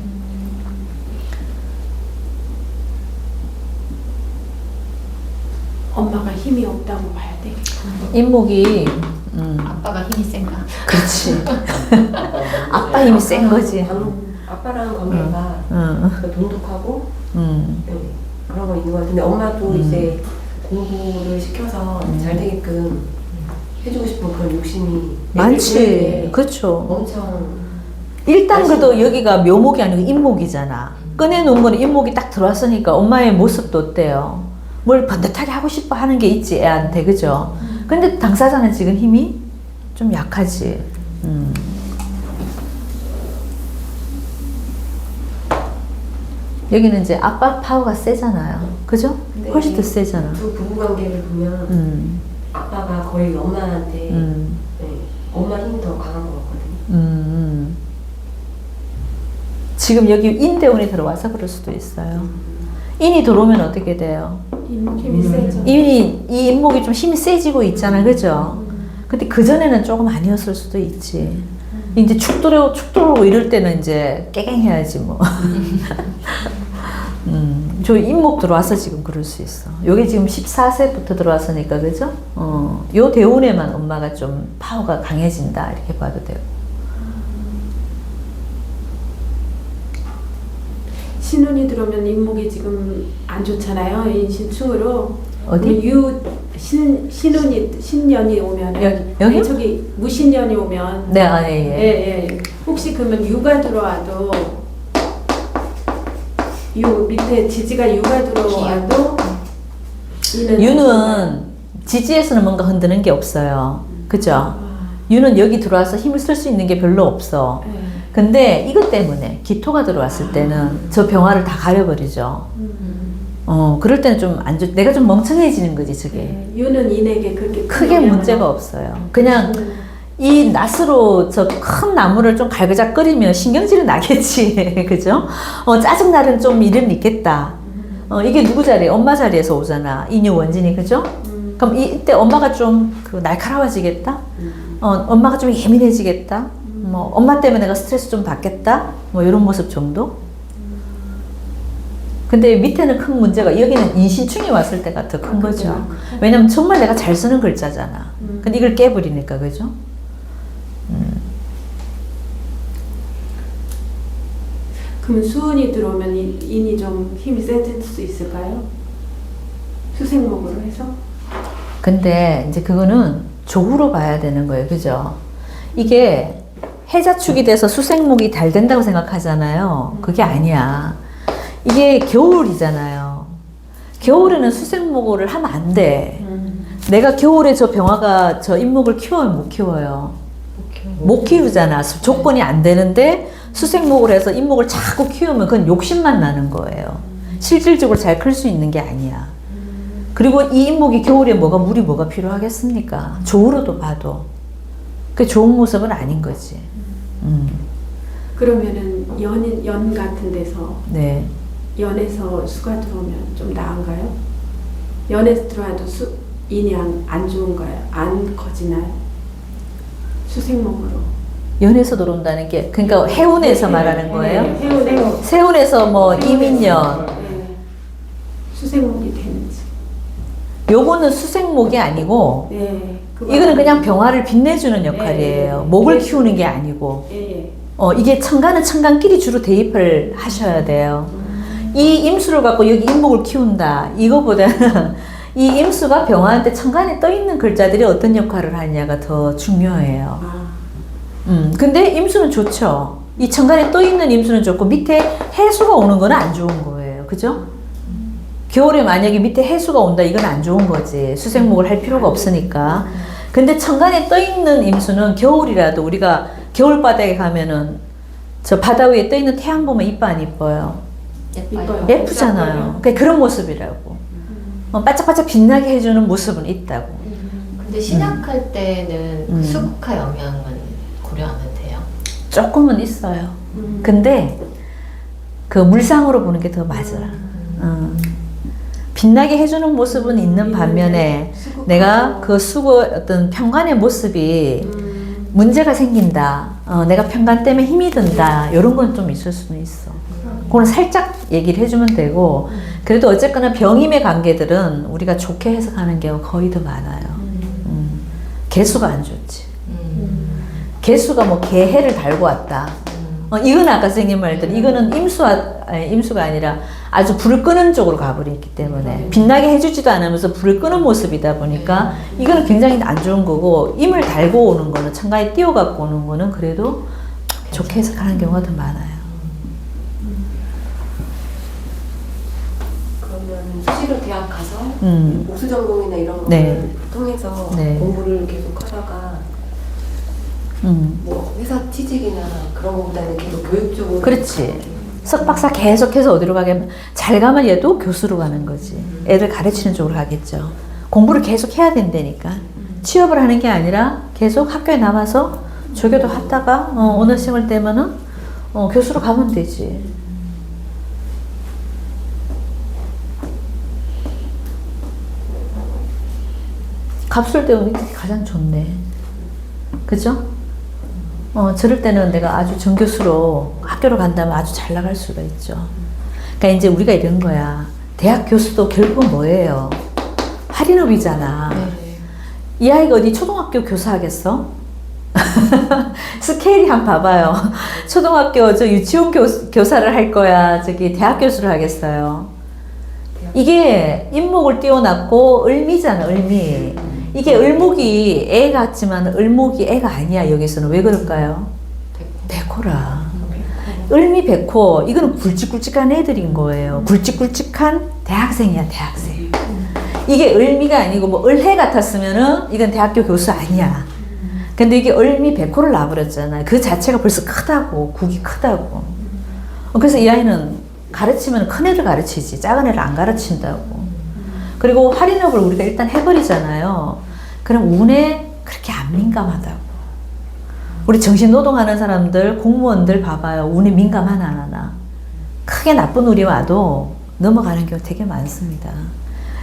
S2: 엄마가 힘이 없다고 봐야 되겠구나.
S1: 인목이,
S4: 아빠가 힘이 센가?
S1: 그렇지. 아빠 힘이 센 거지.
S3: 아빠랑 관계가
S1: 응.
S3: 더 돈독하고
S1: 응.
S3: 네, 그런 거 있는 것 같은데 엄마도 이제 공부를 시켜서 잘 되게끔 해주고 싶은 그런 욕심이
S1: 많지. 그렇죠.
S3: 엄청
S1: 일단 그래도 여기가 묘목이 아니고 인목이잖아. 꺼내놓은 거는 인목이 딱 들어왔으니까 엄마의 모습도 어때요? 뭘 번듯하게 하고 싶어 하는 게 있지, 애한테. 그죠? 근데 당사자는 지금 힘이 좀 약하지. 여기는 이제 아빠 파워가 세잖아요. 그죠?
S3: 근데
S1: 훨씬 더 세잖아.
S3: 두 부부 관계를 보면 아빠가 거의 엄마한테 네, 엄마 힘이 더 강한 것 같거든요.
S1: 지금 여기 인대운이 들어와서 그럴 수도 있어요. 인이 들어오면 어떻게 돼요?
S2: 힘이 세죠.
S1: 이 인목이 좀 힘이 세지고 있잖아, 그죠? 근데 그전에는 조금 아니었을 수도 있지. 이제 축 들어오고 이럴 때는 이제 깨갱해야지, 뭐. 저 인목 들어와서 지금 그럴 수 있어. 요게 지금 14세부터 들어왔으니까, 그죠? 요 대운에만 엄마가 좀 파워가 강해진다, 이렇게 봐도 돼요.
S2: 신운이 들어오면 인목이 지금 안 좋잖아요. 인신충으로.
S1: 어디?
S2: 신운이 신년이 오면
S1: 여기?
S2: 저기 무신년이 오면
S1: 네, 아, 예.
S2: 예. 혹시 그러면 유가 들어와도 유 밑에 지지가 유가 들어와도
S1: 유는 지지에서는 뭔가 흔드는 게 없어요. 그죠? 유는 여기 들어와서 힘을 쓸 수 있는 게 별로 없어.
S2: 예.
S1: 근데 이것 때문에 기토가 들어왔을 때는 저 병화를 다 가려버리죠. 그럴 때는 좀 안 좋, 내가 좀 멍청해지는 거지, 저게.
S2: 예. 유는 인에게 그렇게
S1: 크게 문제가 없어요. 그냥 이 낫으로 저 큰 나무를 좀 갈그작거리면 신경질이 나겠지. 그죠? 짜증나는 좀 일은 있겠다. 이게 누구 자리? 엄마 자리에서 오잖아. 인유 원진이, 그죠? 그럼 이때 엄마가 좀 그 날카로워지겠다? 엄마가 좀 예민해지겠다? 뭐, 엄마 때문에 내가 스트레스 좀 받겠다? 뭐, 이런 모습 정도? 근데 밑에는 큰 문제가 여기는 인신충이 왔을 때가 더 큰 거죠.
S2: 그렇구나.
S1: 왜냐면 정말 내가 잘 쓰는 글자잖아. 근데 이걸 깨버리니까 그죠?
S2: 그러면 수운이 들어오면 인이 좀 힘이 세질 수 있을까요? 수생목으로 해서?
S1: 근데 이제 그거는 조후로 봐야 되는 거예요. 그죠? 이게 해자축이 돼서 수생목이 잘 된다고 생각하잖아요. 그게 아니야. 이게 겨울이잖아요. 겨울에는 수생목을 하면 안 돼. 내가 겨울에 저 병화가 저 인목을 키우면 못 키워요. 못 키우잖아. 조건이 안 되는데 수생목을 해서 인목을 자꾸 키우면 그건 욕심만 나는 거예요. 실질적으로 잘 클 수 있는 게 아니야. 그리고 이 인목이 겨울에 물이 뭐가 필요하겠습니까? 조우로도 봐도. 그게 좋은 모습은 아닌 거지.
S2: 그러면은 연 같은 데서
S1: 네.
S2: 연에서 수가 들어오면 좀 나은가요? 연에서 들어와도 인이 안 좋은가요? 안 커지나요? 수생목으로.
S1: 연에서 들어온다는 게, 그러니까 해운에서 말하는 거예요?
S2: 네, 해운.
S1: 세운에서 뭐 이민년.
S2: 네. 수생목이 되는지.
S1: 요거는 수생목이 아니고,
S2: 네.
S1: 이거는 그냥 병화를 빛내주는 역할이에요.
S2: 네.
S1: 목을 키우는 게 아니고.
S2: 예.
S1: 이게 천간은 천간끼리 주로 대입을 하셔야 돼요. 이 임수를 갖고 여기 임목을 키운다. 이거보다는 이 임수가 병화한테 천간에 떠 있는 글자들이 어떤 역할을 하냐가 더 중요해요.
S2: 아.
S1: 근데 임수는 좋죠. 이 천간에 떠 있는 임수는 좋고 밑에 해수가 오는 거는 안 좋은 거예요. 그죠? 겨울에 만약에 밑에 해수가 온다, 이건 안 좋은 거지. 수생목을 할 필요가 없으니까. 근데 천간에 떠 있는 임수는 겨울이라도 우리가 겨울바다에 가면은 저 바다 위에 떠 있는 태양 보면 이뻐 안 이뻐요?
S4: 예뻐요.
S1: 예쁘잖아요. 그런 모습이라고. 반짝반짝 빛나게 해주는 모습은 있다고.
S4: 근데 시작할 때는 수국화 영향은 고려하면 돼요?
S1: 조금은 있어요. 근데 그 물상으로 보는 게 더 맞아. 빛나게 해주는 모습은 있는 반면에 내가 그 어떤 편관의 모습이 문제가 생긴다. 내가 편관 때문에 힘이 든다. 이런 건 좀 있을 수는 있어. 그건 살짝 얘기를 해주면 되고, 그래도 어쨌거나 병임의 관계들은 우리가 좋게 해석하는 경우가 거의 더 많아요. 개수가 안 좋지. 개수가 뭐 개해를 달고 왔다. 이건 아까 선생님 말대로 이거는 임수가 아니라 아주 불을 끄는 쪽으로 가버리기 때문에 빛나게 해주지도 않으면서 불을 끄는 모습이다 보니까 이거는 굉장히 안 좋은 거고, 임을 달고 오는 거는 천간에 띄워갖고 오는 거는 그래도 좋게 해석하는 경우가 더 많아요.
S3: 그러면 수시로 대학 가서 옥수 전공이나 이런 거를
S1: 네.
S3: 통해서
S1: 네.
S3: 공부를 계속 하다가 뭐 회사 취직이나 그런 거보다는 계속 교육 쪽으로.
S1: 그렇지. 석박사 계속해서 어디로 가겠면, 잘 가면 얘도 교수로 가는 거지. 애들 가르치는 쪽으로 가겠죠. 공부를 계속 해야 된다니까. 취업을 하는 게 아니라 계속 학교에 남아서 조교도 하다가 어느 시험을 떼면은 교수로 가면 되지. 갑술 때우는 게 가장 좋네. 그죠? 저럴 때는 내가 아주 정교수로 학교로 간다면 아주 잘 나갈 수가 있죠. 그러니까 이제 우리가 이런 거야. 대학 교수도 결국은 뭐예요? 할인업이잖아. 이 아이가 어디 초등학교 교사 하겠어? 스케일이 한번 봐봐요. 초등학교 유치원 교사를 할 거야? 대학 교수를 하겠어요? 이게 인목을 띄워놨고 을미잖아, 을미. 이게 을목이 애 같지만 을목이 애가 아니야, 여기서는. 왜 그럴까요? 백호라. 을미 백호, 이거는 굵직굵직한 애들인 거예요. 굵직굵직한 대학생이야, 대학생. 이게 을미가 아니고 뭐 을해 같았으면은 이건 대학교 교수 아니야. 근데 이게 을미 백호를 놔버렸잖아요. 그 자체가 벌써 크다고, 국이 크다고. 그래서 이 아이는 가르치면 큰 애를 가르치지 작은 애를 안 가르친다고. 그리고 할인업을 우리가 일단 해버리잖아요. 그럼 운에 그렇게 안 민감하다고. 우리 정신노동하는 사람들, 공무원들 봐봐요. 운에 민감하나 안 하나. 크게 나쁜 운이 와도 넘어가는 경우 되게 많습니다.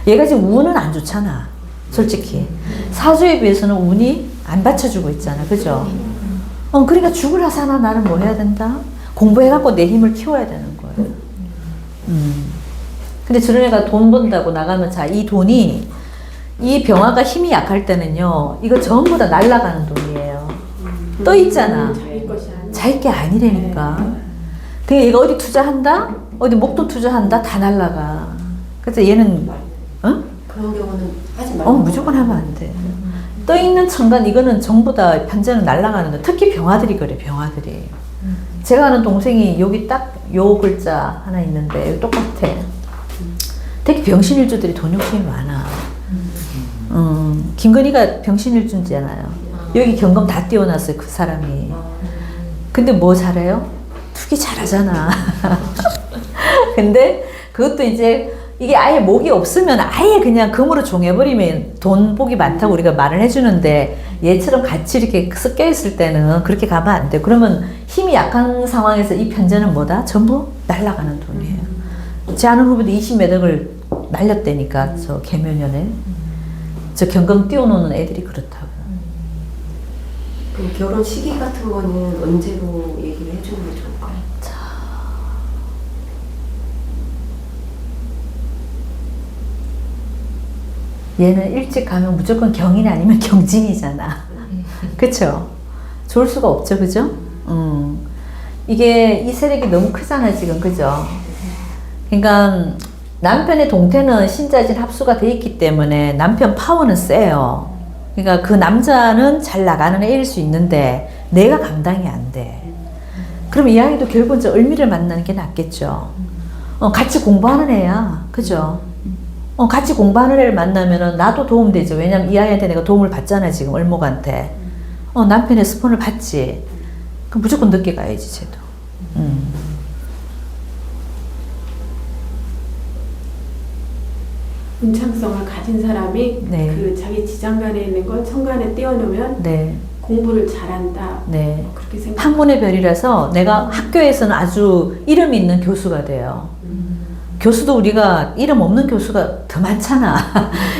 S1: 얘가 지금 운은 안 좋잖아. 솔직히. 사주에 비해서는 운이 안 받쳐주고 있잖아. 그죠? 그러니까 죽으라 사나 나는 뭐 해야 된다? 공부해갖고 내 힘을 키워야 되는 거예요. 근데 저런 애가 돈 번다고 나가면 자, 이 돈이 이 병화가 힘이 약할 때는요, 이거 전부 다 날아가는 돈이에요. 떠 있잖아.
S2: 자기 것이 아니에요.
S1: 자기 게 아니라니까. 그 얘가 어디 투자한다? 어디 목돈 투자한다? 다 날라가. 그래서 얘는
S3: 그런 경우는 하지 말고.
S1: 무조건 하면 안 돼. 떠 있는 천간 이거는 전부 다 편제는 날아가는 거. 특히 병화들이 그래, 병화들이. 제가 아는 동생이 여기 딱 요 글자 하나 있는데 여기 똑같아. 되게 병신일주들이 돈 욕심이 많아. 김건희가 병신일주잖아요. 여기 경금 다 띄워놨어요, 그 사람이. 근데 뭐 잘해요? 투기 잘하잖아. 근데 그것도 이제 이게 아예 목이 없으면 아예 그냥 금으로 종해버리면 돈 복이 많다고 우리가 말을 해주는데 얘처럼 같이 이렇게 섞여 있을 때는 그렇게 가면 안 돼. 그러면 힘이 약한 상황에서 이 편제는 뭐다? 전부 날아가는 돈이에요. 제 아는 후배도 20매덕을 날렸다니까, 저 개묘년에. 저 경금 띄워놓는 애들이 그렇다고.
S3: 그럼 결혼 시기 같은 거는 언제로 얘기를 해주는 게 좋을까요?
S1: 얘는 일찍 가면 무조건 경인 아니면 경진이잖아. 그쵸? 좋을 수가 없죠, 그죠? 이게 이 세력이 너무 크잖아, 지금, 그죠? 그러니까 남편의 동태는 신자진 합수가 돼 있기 때문에 남편 파워는 세요. 그러니까 그 남자는 잘 나가는 애일 수 있는데 내가 감당이 안 돼. 그럼 이 아이도 결국은 저 을미를 만나는 게 낫겠죠. 같이 공부하는 애야, 그죠? 같이 공부하는 애를 만나면은 나도 도움되죠. 왜냐면 이 아이한테 내가 도움을 받잖아, 지금 을목한테. 남편의 스폰을 받지. 그럼 무조건 늦게 가야지, 쟤도.
S2: 문창성을 가진 사람이
S1: 네.
S2: 그 자기 지장간에 있는 걸 천간에 띄워놓으면
S1: 네.
S2: 공부를 잘한다.
S1: 네.
S2: 그렇게 생각.
S1: 학문의 별이라서 내가 학교에서는 아주 이름 있는 교수가 돼요. 교수도 우리가 이름 없는 교수가 더 많잖아.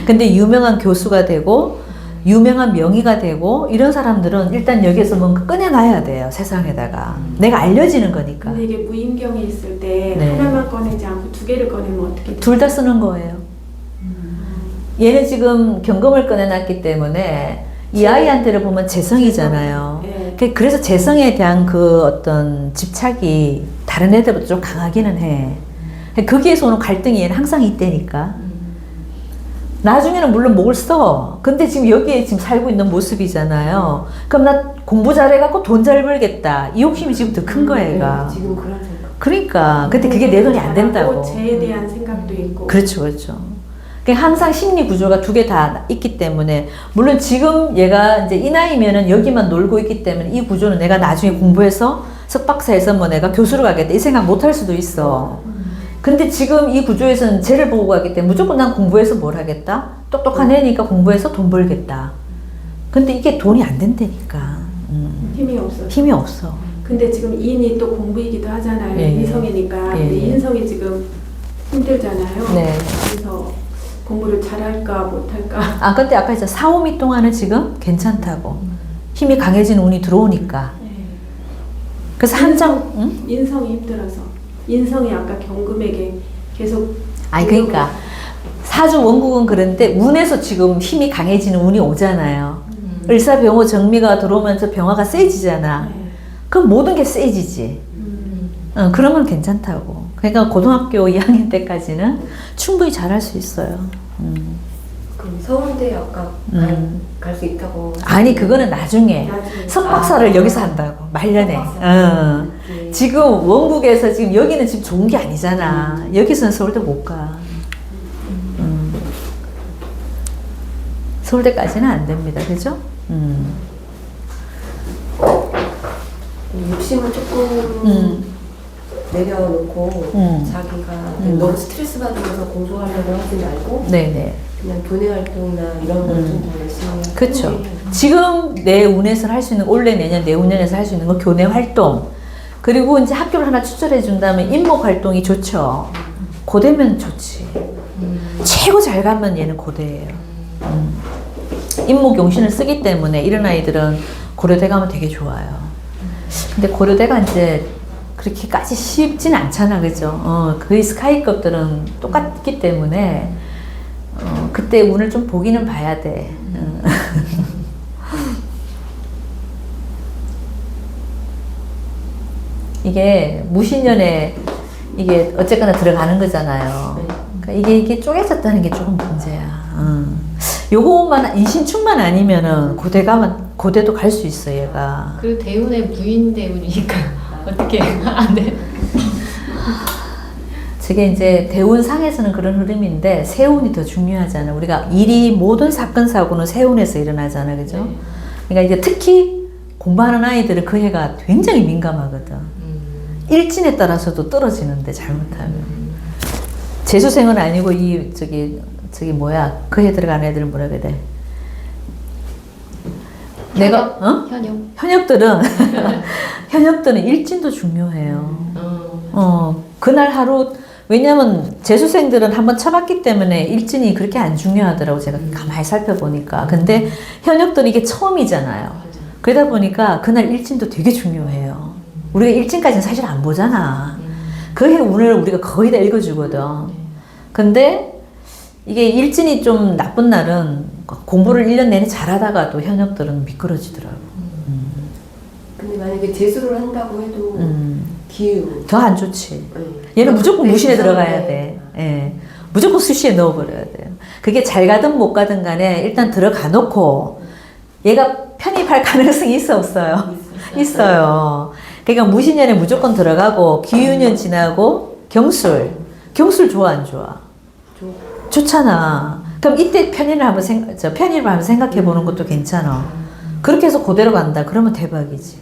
S1: 근데 유명한 교수가 되고 유명한 명의가 되고 이런 사람들은 일단 여기에서 뭔가 꺼내놔야 돼요, 세상에다가. 내가 알려지는 거니까.
S2: 근데 이게 무인경이 있을 때
S1: 네.
S2: 하나만 꺼내지 않고 두 개를 꺼내면 어떻게 돼요?
S1: 둘 다 쓰는 거예요. 얘는 지금 경금을 꺼내놨기 때문에 이 아이한테를 보면 재성이잖아요.
S2: 네.
S1: 그래서 재성에 대한 그 어떤 집착이 다른 애들보다 좀 강하기는 해. 거기에서 오는 갈등이 얘는 항상 있다니까. 나중에는 물론 목을 써. 근데 지금 여기에 지금 살고 있는 모습이잖아요. 그럼 나 공부 잘해갖고 돈 잘 벌겠다. 이 욕심이 지금 더 큰 거야, 얘가.
S3: 지금 그런 생각.
S1: 그러니까. 근데 그게 내 돈이 안 된다고.
S2: 죄에 대한 생각도 있고.
S1: 그렇죠, 그렇죠. 그러니까 항상 심리 구조가 두 개 다 있기 때문에, 물론 지금 얘가 이제 이 나이면은 여기만 놀고 있기 때문에 이 구조는 내가 나중에 공부해서 석박사해서 뭐 내가 교수로 가겠다 이 생각 못 할 수도 있어. 근데 지금 이 구조에서는 쟤를 보고 가기 때문에 무조건 난 공부해서 뭘 하겠다? 똑똑한 애니까 공부해서 돈 벌겠다. 근데 이게 돈이 안 된다니까.
S2: 힘이 없어.
S1: 힘이 없어.
S2: 근데 지금 인이 또 공부이기도 하잖아요.
S1: 예,
S2: 인성이니까.
S1: 예,
S2: 근데
S1: 예.
S2: 인성이 지금 힘들잖아요.
S1: 네.
S2: 그래서 공부를 잘할까 못할까.
S1: 아, 근데 아까 이제 4, 5미 동안은 지금 괜찮다고. 힘이 강해지는 운이 들어오니까. 그래서 한참, 응?
S2: 인성이 힘들어서. 인성이 아까 경금에게 계속.
S1: 아니, 그러니까. 사주 원국은 그런데 운에서 지금 힘이 강해지는 운이 오잖아요. 을사병호 정미가 들어오면서 병화가 세지잖아.
S2: 네.
S1: 그럼 모든 게 세지지. 그러면 괜찮다고. 그러니까 고등학교 2학년 때까지는 충분히 잘할 수 있어요.
S3: 그럼 서울대 아까 갈 수 있다고.
S1: 아니, 그거는 나중에.
S2: 나중에.
S1: 석박사를 여기서 한다고. 말년에.
S3: 네.
S1: 지금 원국에서 지금 여기는 지금 좋은 게 아니잖아. 여기서는 서울대 못 가. 서울대까지는 안 됩니다. 그죠?
S3: 욕심을 조금 내려놓고 자기가 너무 스트레스 받으면서 공부하려고 하지 말고
S1: 네네.
S3: 그냥 교내 활동이나 이런 걸 좀 더 열심히 하는
S1: 그쵸.
S3: 게
S1: 지금 내 운에서 할 수 있는, 올해, 내년, 내후년에서 할 수 있는 건 교내 활동. 그리고 이제 학교를 하나 추천해 준다면 인목 활동이 좋죠. 고대면 좋지. 최고 잘 가면 얘는 고대예요. 인목 용신을 쓰기 때문에 이런 아이들은 고려대 가면 되게 좋아요. 근데 고려대가 이제 그렇게까지 쉽진 않잖아, 그죠? 거의 스카이급들은 똑같기 때문에 그때 운을 좀 보기는 봐야 돼. 이게 무신년에 이게 어쨌거나 들어가는 거잖아요. 그러니까 이게 쪼개졌다는 게 조금 문제야. 요거만 인신충만 아니면은 고대도 갈 수 있어 얘가.
S4: 그리고 대운의 무인 대운이니까 어떻게 안 돼?
S1: 저게 이제 대운상에서는 그런 흐름인데 세운이 더 중요하잖아. 우리가 모든 사건 사고는 세운에서 일어나잖아, 그죠?
S4: 네.
S1: 그러니까 이제 특히 공부하는 아이들은 그 해가 굉장히 민감하거든. 일진에 따라서도 떨어지는데 잘못하면. 재수생은 아니고 저기 뭐야 그 해 들어가는 애들은 뭐라 그래? 내가 현역들은 현역들은 일진도 중요해요. 그날 하루 왜냐면 재수생들은 한번 쳐봤기 때문에 일진이 그렇게 안 중요하더라고 제가 가만히 살펴보니까. 근데 현역들은 이게 처음이잖아요. 그러다 보니까 그날 일진도 되게 중요해요. 우리가 일진까지는 사실 안 보잖아. 그 해 운을 우리가 거의 다 읽어주거든. 근데 이게 일진이 좀 나쁜 날은 공부를 1년 내내 잘하다가도 현역들은 미끄러지더라고.
S3: 근데 만약에 재수를 한다고 해도 기후
S1: 더 안 좋지. 얘는 무조건 무신에 들어가야 돼. 예. 무조건 수시에 넣어버려야 돼요. 그게 잘 가든 못 가든 간에 일단 들어가 놓고 얘가 편입할 가능성이 있어 없어요? 있어요. 그러니까 무신년에 무조건 들어가고 기유년 지나고 경술 좋아 안 좋아? 좋잖아. 그럼 이때 편입을 한번 생각해 보는 것도 괜찮아. 그렇게 해서 그대로 간다. 그러면 대박이지.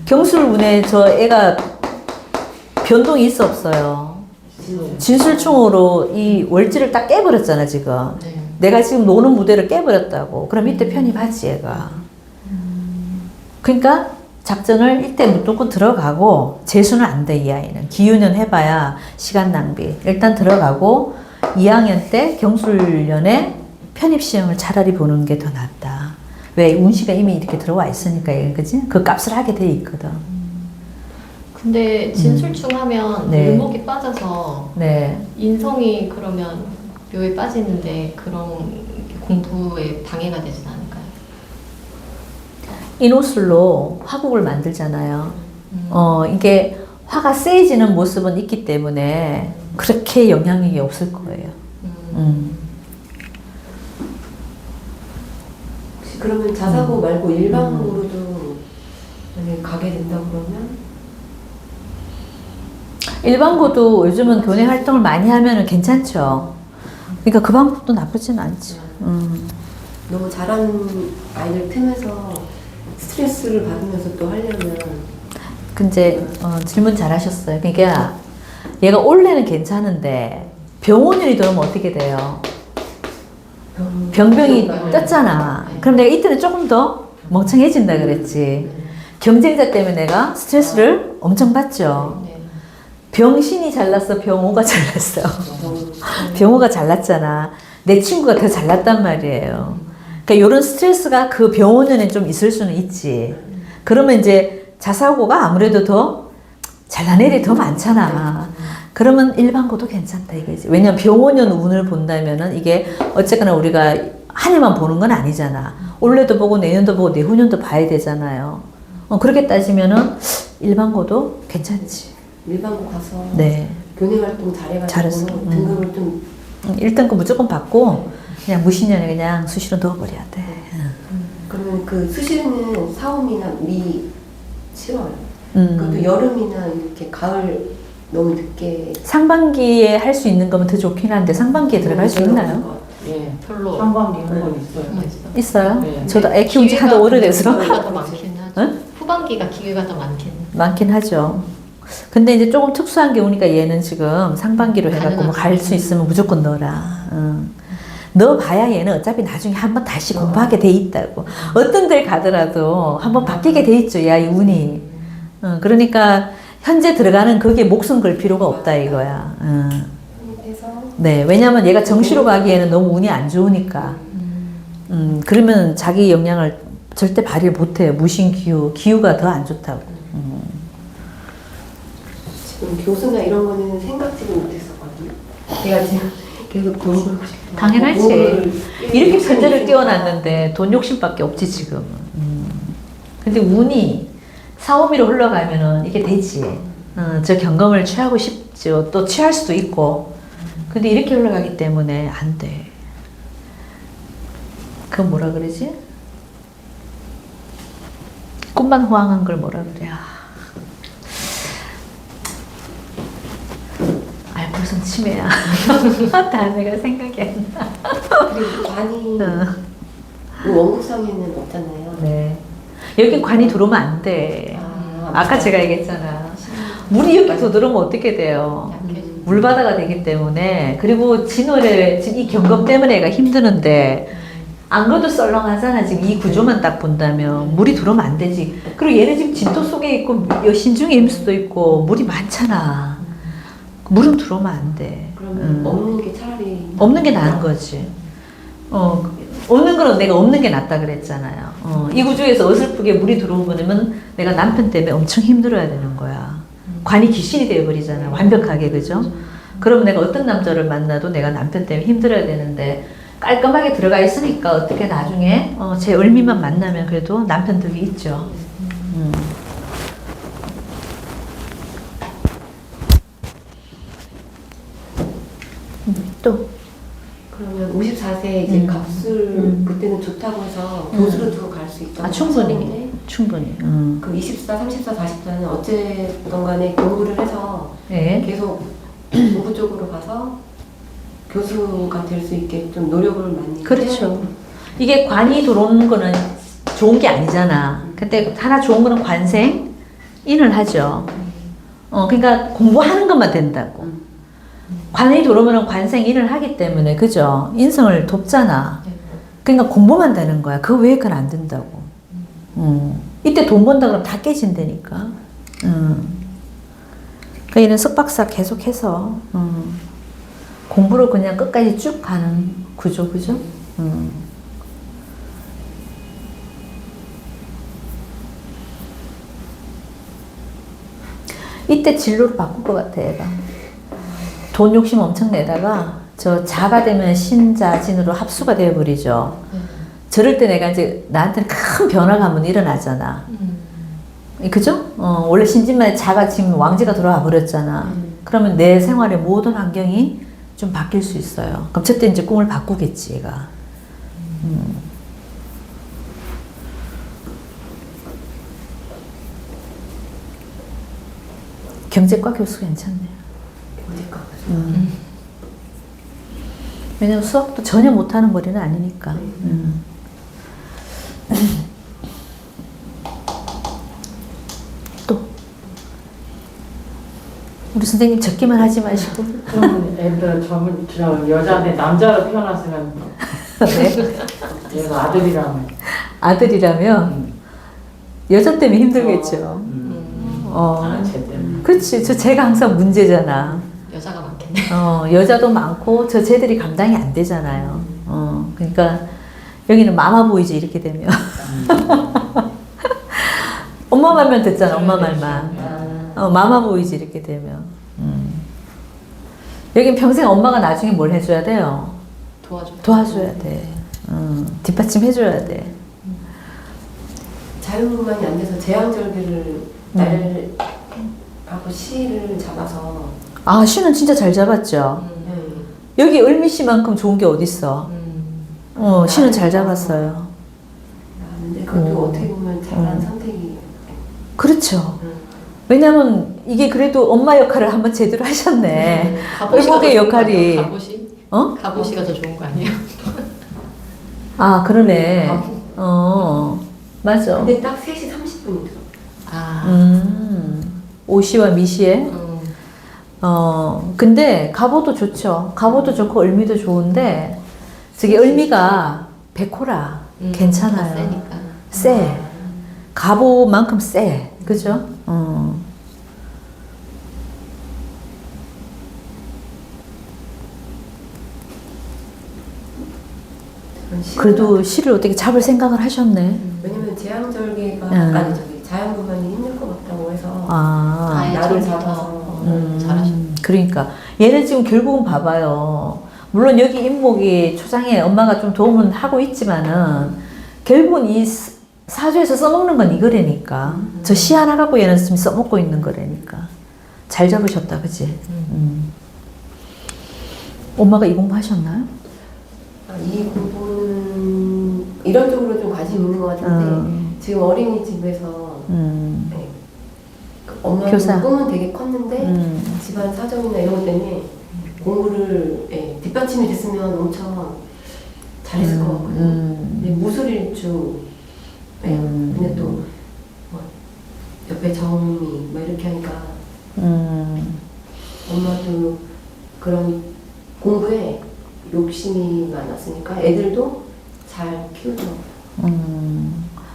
S1: 경술 운에 저 애가 변동이 있어 없어요? 진술충으로 이 월지를 딱 깨버렸잖아 지금. 내가 지금 노는 무대를 깨버렸다고. 그럼 이때 편입하지 얘가. 그러니까 작전을 이때 무조건 들어가고 재수는 안 돼 이 아이는. 기유년 해봐야 시간 낭비. 일단 들어가고 2학년 때 경술년에 편입시험을 차라리 보는 게 더 낫다. 왜? 운시가 이미 이렇게 들어와 있으니까, 그지? 그 값을 하게 돼 있거든.
S4: 근데 진술충 하면
S1: 네.
S4: 을목이 빠져서
S1: 네.
S4: 인성이 그러면 묘에 빠지는데 그런 공부에 방해가 되진 않을까요?
S1: 인호술로 화국을 만들잖아요. 이게 화가 세지는 모습은 있기 때문에 그렇게 영향이 없을 거예요.
S3: 혹시 그러면 자사고 말고 일반고로도 만약에 가게 된다 그러면
S1: 일반고도 요즘은 교내 활동을 많이 하면 괜찮죠. 그러니까 그 방법도 나쁘진 않지.
S3: 너무 잘하는 아이를 틈에서 스트레스를 받으면서 또 하려면
S1: 근데 질문 잘하셨어요. 그러니까 얘가 올해는 괜찮은데 병원일이 들어오면 어떻게 돼요? 병병이 떴잖아. 그럼 내가 이때는 조금 더 멍청해진다 그랬지. 경쟁자 때문에 내가 스트레스를 엄청 받죠. 병신이 잘났어, 병호가 잘났어. 병호가 잘났잖아. 내 친구가 더 잘났단 말이에요. 그러니까 이런 스트레스가 그 병호년에 좀 있을 수는 있지. 그러면 이제 자사고가 아무래도 더 잘난 애들이 더 많잖아. 그러면 일반고도 괜찮다 이거지. 왜냐면 병호년 운을 본다면은 이게 어쨌거나 우리가 한 해만 보는 건 아니잖아. 올해도 보고 내년도 보고 내후년도 봐야 되잖아요. 그렇게 따지면은 일반고도 괜찮지.
S3: 일반고 가서
S1: 네.
S3: 교내 활동 잘해가지고
S1: 잘했어.
S3: 등급을 좀
S1: 1등급 무조건 받고 그냥 무신년에 그냥 수시로 넣어버려야 돼.
S3: 그러면 그 수시는 사오미나 미 7월 그것도 여름이나 이렇게 가을 너무 늦게
S1: 상반기에 할 수 있는 거면 더 좋긴 한데 상반기에 들어갈 수 있나요?
S5: 예,
S4: 별로
S5: 상반기 있는 건 있어요.
S1: 있어요?
S5: 네.
S1: 저도 애 키운 지 하도 오래돼서
S4: 기회가 더 많긴 하죠.
S1: 응?
S4: 후반기가 기회가 더
S1: 많긴 하죠. 근데 이제 조금 특수한 게 오니까 얘는 지금 상반기로 해갖고 뭐 갈 수 있으면 무조건 넣어라. 넣어봐야 얘는 어차피 나중에 한번 다시 공부하게 돼 있다고. 어떤 데를 가더라도 한번 바뀌게 돼 있죠. 야, 이 운이. 그러니까 현재 들어가는 거기에 목숨 걸 필요가 없다 이거야. 네, 왜냐면 얘가 정시로 가기에는 너무 운이 안 좋으니까. 그러면 자기 역량을 절대 발휘 못해요. 무신 기후가 더 안 좋다고.
S3: 지금 교수나 이런 거는 생각지도 못했었거든요. 제가 지금 계속 돈 벌고 싶어.
S1: 당연하지. 이렇게 편제를 띄워놨는데 돈 욕심밖에 없지 지금은. 근데 운이 사오미로 흘러가면은 이게 되지. 저 경험을 취하고 싶죠. 또 취할 수도 있고. 근데 이렇게 흘러가기 때문에 안 돼. 그건 뭐라 그러지? 꿈만 호황한 걸 뭐라 그래? 벌써 치매야. 단어가 생각이 안 나.
S3: 그리고 관이 원국성에는 없잖아요.
S1: 네. 여긴 관이 들어오면 안 돼. 아까 제가 얘기했잖아. 물이 여기 들어오면 어떻게 돼요? 물바다가 되기 때문에. 그리고 진월에 지금 이 경금 때문에 애가 힘드는데 안 그래도 썰렁하잖아. 지금 이 구조만 딱 본다면 물이 들어오면 안 되지. 그리고 얘는 지금 진토 속에 있고 신중의 임수도 있고 물이 많잖아. 물은 들어오면 안 돼.
S3: 그러면 없는 게 차라리
S1: 없는 게 나은 거지. 없는 거는 내가 없는 게 낫다 그랬잖아요. 이 구조에서 어설프게 물이 들어오면 내가 남편 때문에 엄청 힘들어야 되는 거야. 관이 귀신이 되어버리잖아. 완벽하게, 그죠? 그러면 내가 어떤 남자를 만나도 내가 남편 때문에 힘들어야 되는데 깔끔하게 들어가 있으니까 어떻게 나중에 제 을미만 만나면 그래도 남편 덕이 있죠. 또
S3: 그러면 54세 이제 갑술 그때는 좋다고 해서 교수로 들어갈 수 있다고
S1: 충분히
S3: 하셨는데
S1: 충분히.
S3: 그 24, 34, 44는 어쨌든 간에 공부를 해서
S1: 네.
S3: 계속 공부 쪽으로 가서 교수가 될 수 있게 좀 노력을 많이
S1: 그렇죠.
S3: 해야
S1: 이게 관이 들어오는 거는 좋은 게 아니잖아. 근데 하나 좋은 거는 관생, 인을 하죠. 그러니까 공부하는 것만 된다고. 관이 들어오면 관생, 인을 하기 때문에, 그죠? 인성을 돕잖아. 그러니까 공부만 되는 거야. 그 외에 그건 안 된다고. 이때 돈 번다 그러면 다 깨진다니까. 그러니까 얘는 석박사 계속해서 공부를 그냥 끝까지 쭉 가는 구조, 그죠? 이때 진로를 바꿀 것 같아, 얘가. 돈 욕심 엄청 내다가 저 자가 되면 신자진으로 합수가 되어버리죠. 저럴 때 내가 이제 나한테는 큰 변화가 한번 일어나잖아. 그죠? 원래 신진만에 자가 지금 왕지가 들어와 버렸잖아. 그러면 내 생활의 모든 환경이 좀 바뀔 수 있어요. 그럼 저때 이제 꿈을 바꾸겠지, 얘가. 경제과 교수 괜찮네요.
S3: 경제과
S1: 왜냐면 수학도 전혀 못하는 머리는 아니니까. 또 우리 선생님 적기만 하지 마시고.
S5: 애들 저 여자인데 남자로 태어났으면
S1: 네?
S5: 얘가 아들이라면
S1: 아들이라면 여자 때문에 힘들겠죠.
S5: 쟤 때문에.
S1: 그렇지. 제가 항상 문제잖아.
S4: 여자가 많겠네.
S1: 여자도 많고 저 쟤들이 감당이 안 되잖아요. 그러니까 여기는 마마보이지 이렇게 되면. 엄마 말만 듣잖아. 엄마 말만. 마마보이지 이렇게 되면. 여긴 평생 엄마가 나중에 뭘 해줘야 돼요? 도와줘야 돼. 뒷받침 해줘야 돼.
S3: 자유만이 안 돼서 재앙절개를 날하고 시를 잡아서
S1: 아, 시는 진짜 잘 잡았죠. 여기 을미 씨만큼 좋은 게 어딨어. 시는 잘 잡았어요.
S3: 근데 그것도 어떻게 보면 잘한 선택이
S1: 그렇죠. 왜냐면 이게 그래도 엄마 역할을 한번 제대로 하셨네. 을목의 역할이.
S4: 가보시? 가보시가 더 좋은 거 아니에요?
S1: 아, 그러네. 맞아.
S3: 근데 딱 3시 30분이 들어.
S1: 오시와 미시에. 근데 갑오도 좋죠. 갑오도 좋고 을미도 좋은데 저기 을미가 백호라 괜찮아요.
S4: 세니까.
S1: 세. 갑오만큼 세. 그죠? 그래도 시를 어떻게 잡을 생각을 하셨네.
S3: 왜냐면 재앙절개가
S1: 응.
S3: 아니 저기 자연분만이 힘들 것 같다고 해서
S1: 아,
S3: 나를
S4: 좀
S3: 잡아서
S4: 잘하셨네.
S1: 그러니까 얘는 지금 결국은 봐봐요. 물론 여기 인목이 초장에 엄마가 좀 도움은 하고 있지만은 결국은 이 사주에서 써먹는 건 이거라니까. 저 시 하나 갖고 얘는 지금 써먹고 있는 거라니까. 잘 잡으셨다, 그지? 엄마가 이 공부하셨나요?
S3: 이 부분은 이런 쪽으로 좀 관심 있는 것 같은데 지금 어린이집에서 네. 그 엄마도
S1: 교사.
S3: 꿈은 되게 컸는데 집안 사정이나 이런 것 때문에 공부를 뒷받침이 됐으면 엄청 잘했을 것 같거든요. 근데 무술일주 근데 또 뭐 옆에 정미 뭐 이렇게 하니까 엄마도 그런 공부에 욕심이 많았으니까 애들도 잘 키우더라고요.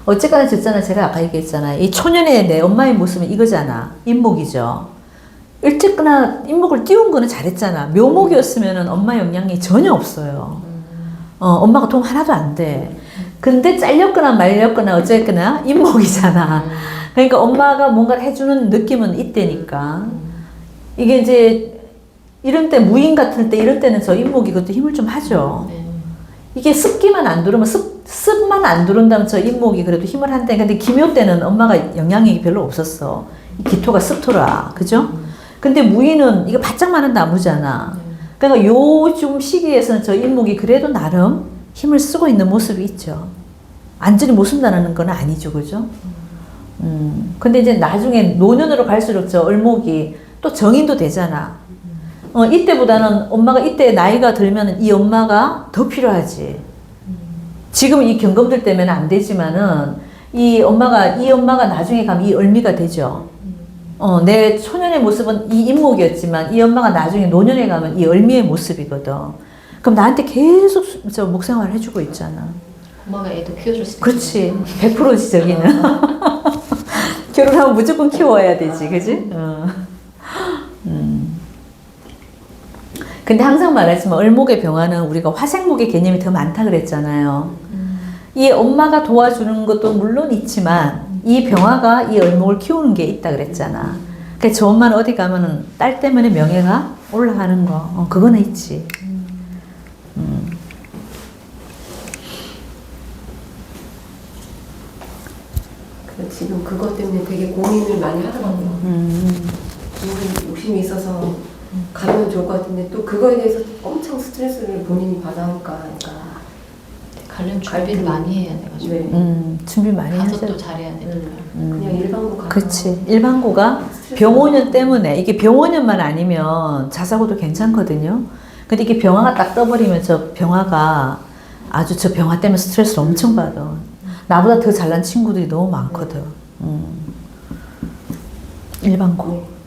S1: 어쨌거나 졌잖아. 제가 아까 얘기했잖아. 이 초년의 내 엄마의 모습은 이거잖아. 인목이죠. 일찍거나 인목을 띄운 거는 잘했잖아. 묘목이었으면 엄마 영향이 전혀 없어요. 엄마가 도움 하나도 안 돼. 근데 잘렸거나 말렸거나 어쨌거나 인목이잖아. 그러니까 엄마가 뭔가를 해주는 느낌은 이때니까. 이게 이제 이런 때 무인 같을 때 이럴 때는 저 인목이 그것도 힘을 좀 하죠. 이게 습기만 안 들어오면 습만 안 들어온다면 저 인목이 그래도 힘을 한대. 근데 기묘 때는 엄마가 영향이 별로 없었어. 기토가 습토라. 그죠? 근데 무인은 이거 바짝만한 나무잖아. 그러니까 요즘 시기에서는 저 인목이 그래도 나름 힘을 쓰고 있는 모습이 있죠. 완전히 못 쓴다는 건 아니죠. 그죠? 근데 이제 나중에 노년으로 갈수록 저 을목이 또 정인도 되잖아. 이때보다는 엄마가 이때 나이가 들면 이 엄마가 더 필요하지. 지금 이 경금들 때문에 안 되지만은 이 엄마가 나중에 가면 이 을미가 되죠. 내 초년의 모습은 이 인목이었지만 이 엄마가 나중에 노년에 가면 이 을미의 모습이거든. 그럼 나한테 계속 저 목생활을 해주고 있잖아.
S4: 엄마가 애도 키워줄 수 있어.
S1: 그렇지. 100%지 저기는. 결혼하면 무조건 키워야 되지. 그지? 근데 항상 말하지만 을목의 병화는 우리가 화생목의 개념이 더 많다 그랬잖아요. 이 엄마가 도와주는 것도 물론 있지만 이 병화가 이 을목을 키우는 게 있다 그랬잖아. 그러니까 저 엄마는 어디 가면은 딸 때문에 명예가 올라가는 거 그거는 있지.
S3: 그래서 지금 그것 때문에 되게 고민을 많이 하더라고요. 욕심이 있어서 가면 좋을 것 같은데 또 그거에 대해서 엄청 스트레스를 본인이 받아 하니까
S4: 관련 준비를 많이 해야 돼가지고.
S3: 네.
S1: 준비 많이
S4: 가서
S1: 하죠.
S4: 또 잘해야 되니까.
S3: 그냥 일반고 가서
S1: 그렇지. 일반고가 병원년 때문에 이게 병원년만 아니면 자사고도 괜찮거든요. 근데 이게 병화가 딱 떠버리면 저 병화가 아주 저 병화 때문에 스트레스를 엄청 받아. 나보다 더 잘난 친구들이 너무 많거든. 일반고.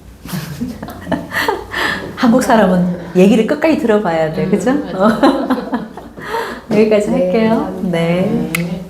S1: 한국 사람은 얘기를 끝까지 들어봐야 돼. 그죠? 여기까지 할게요. 네.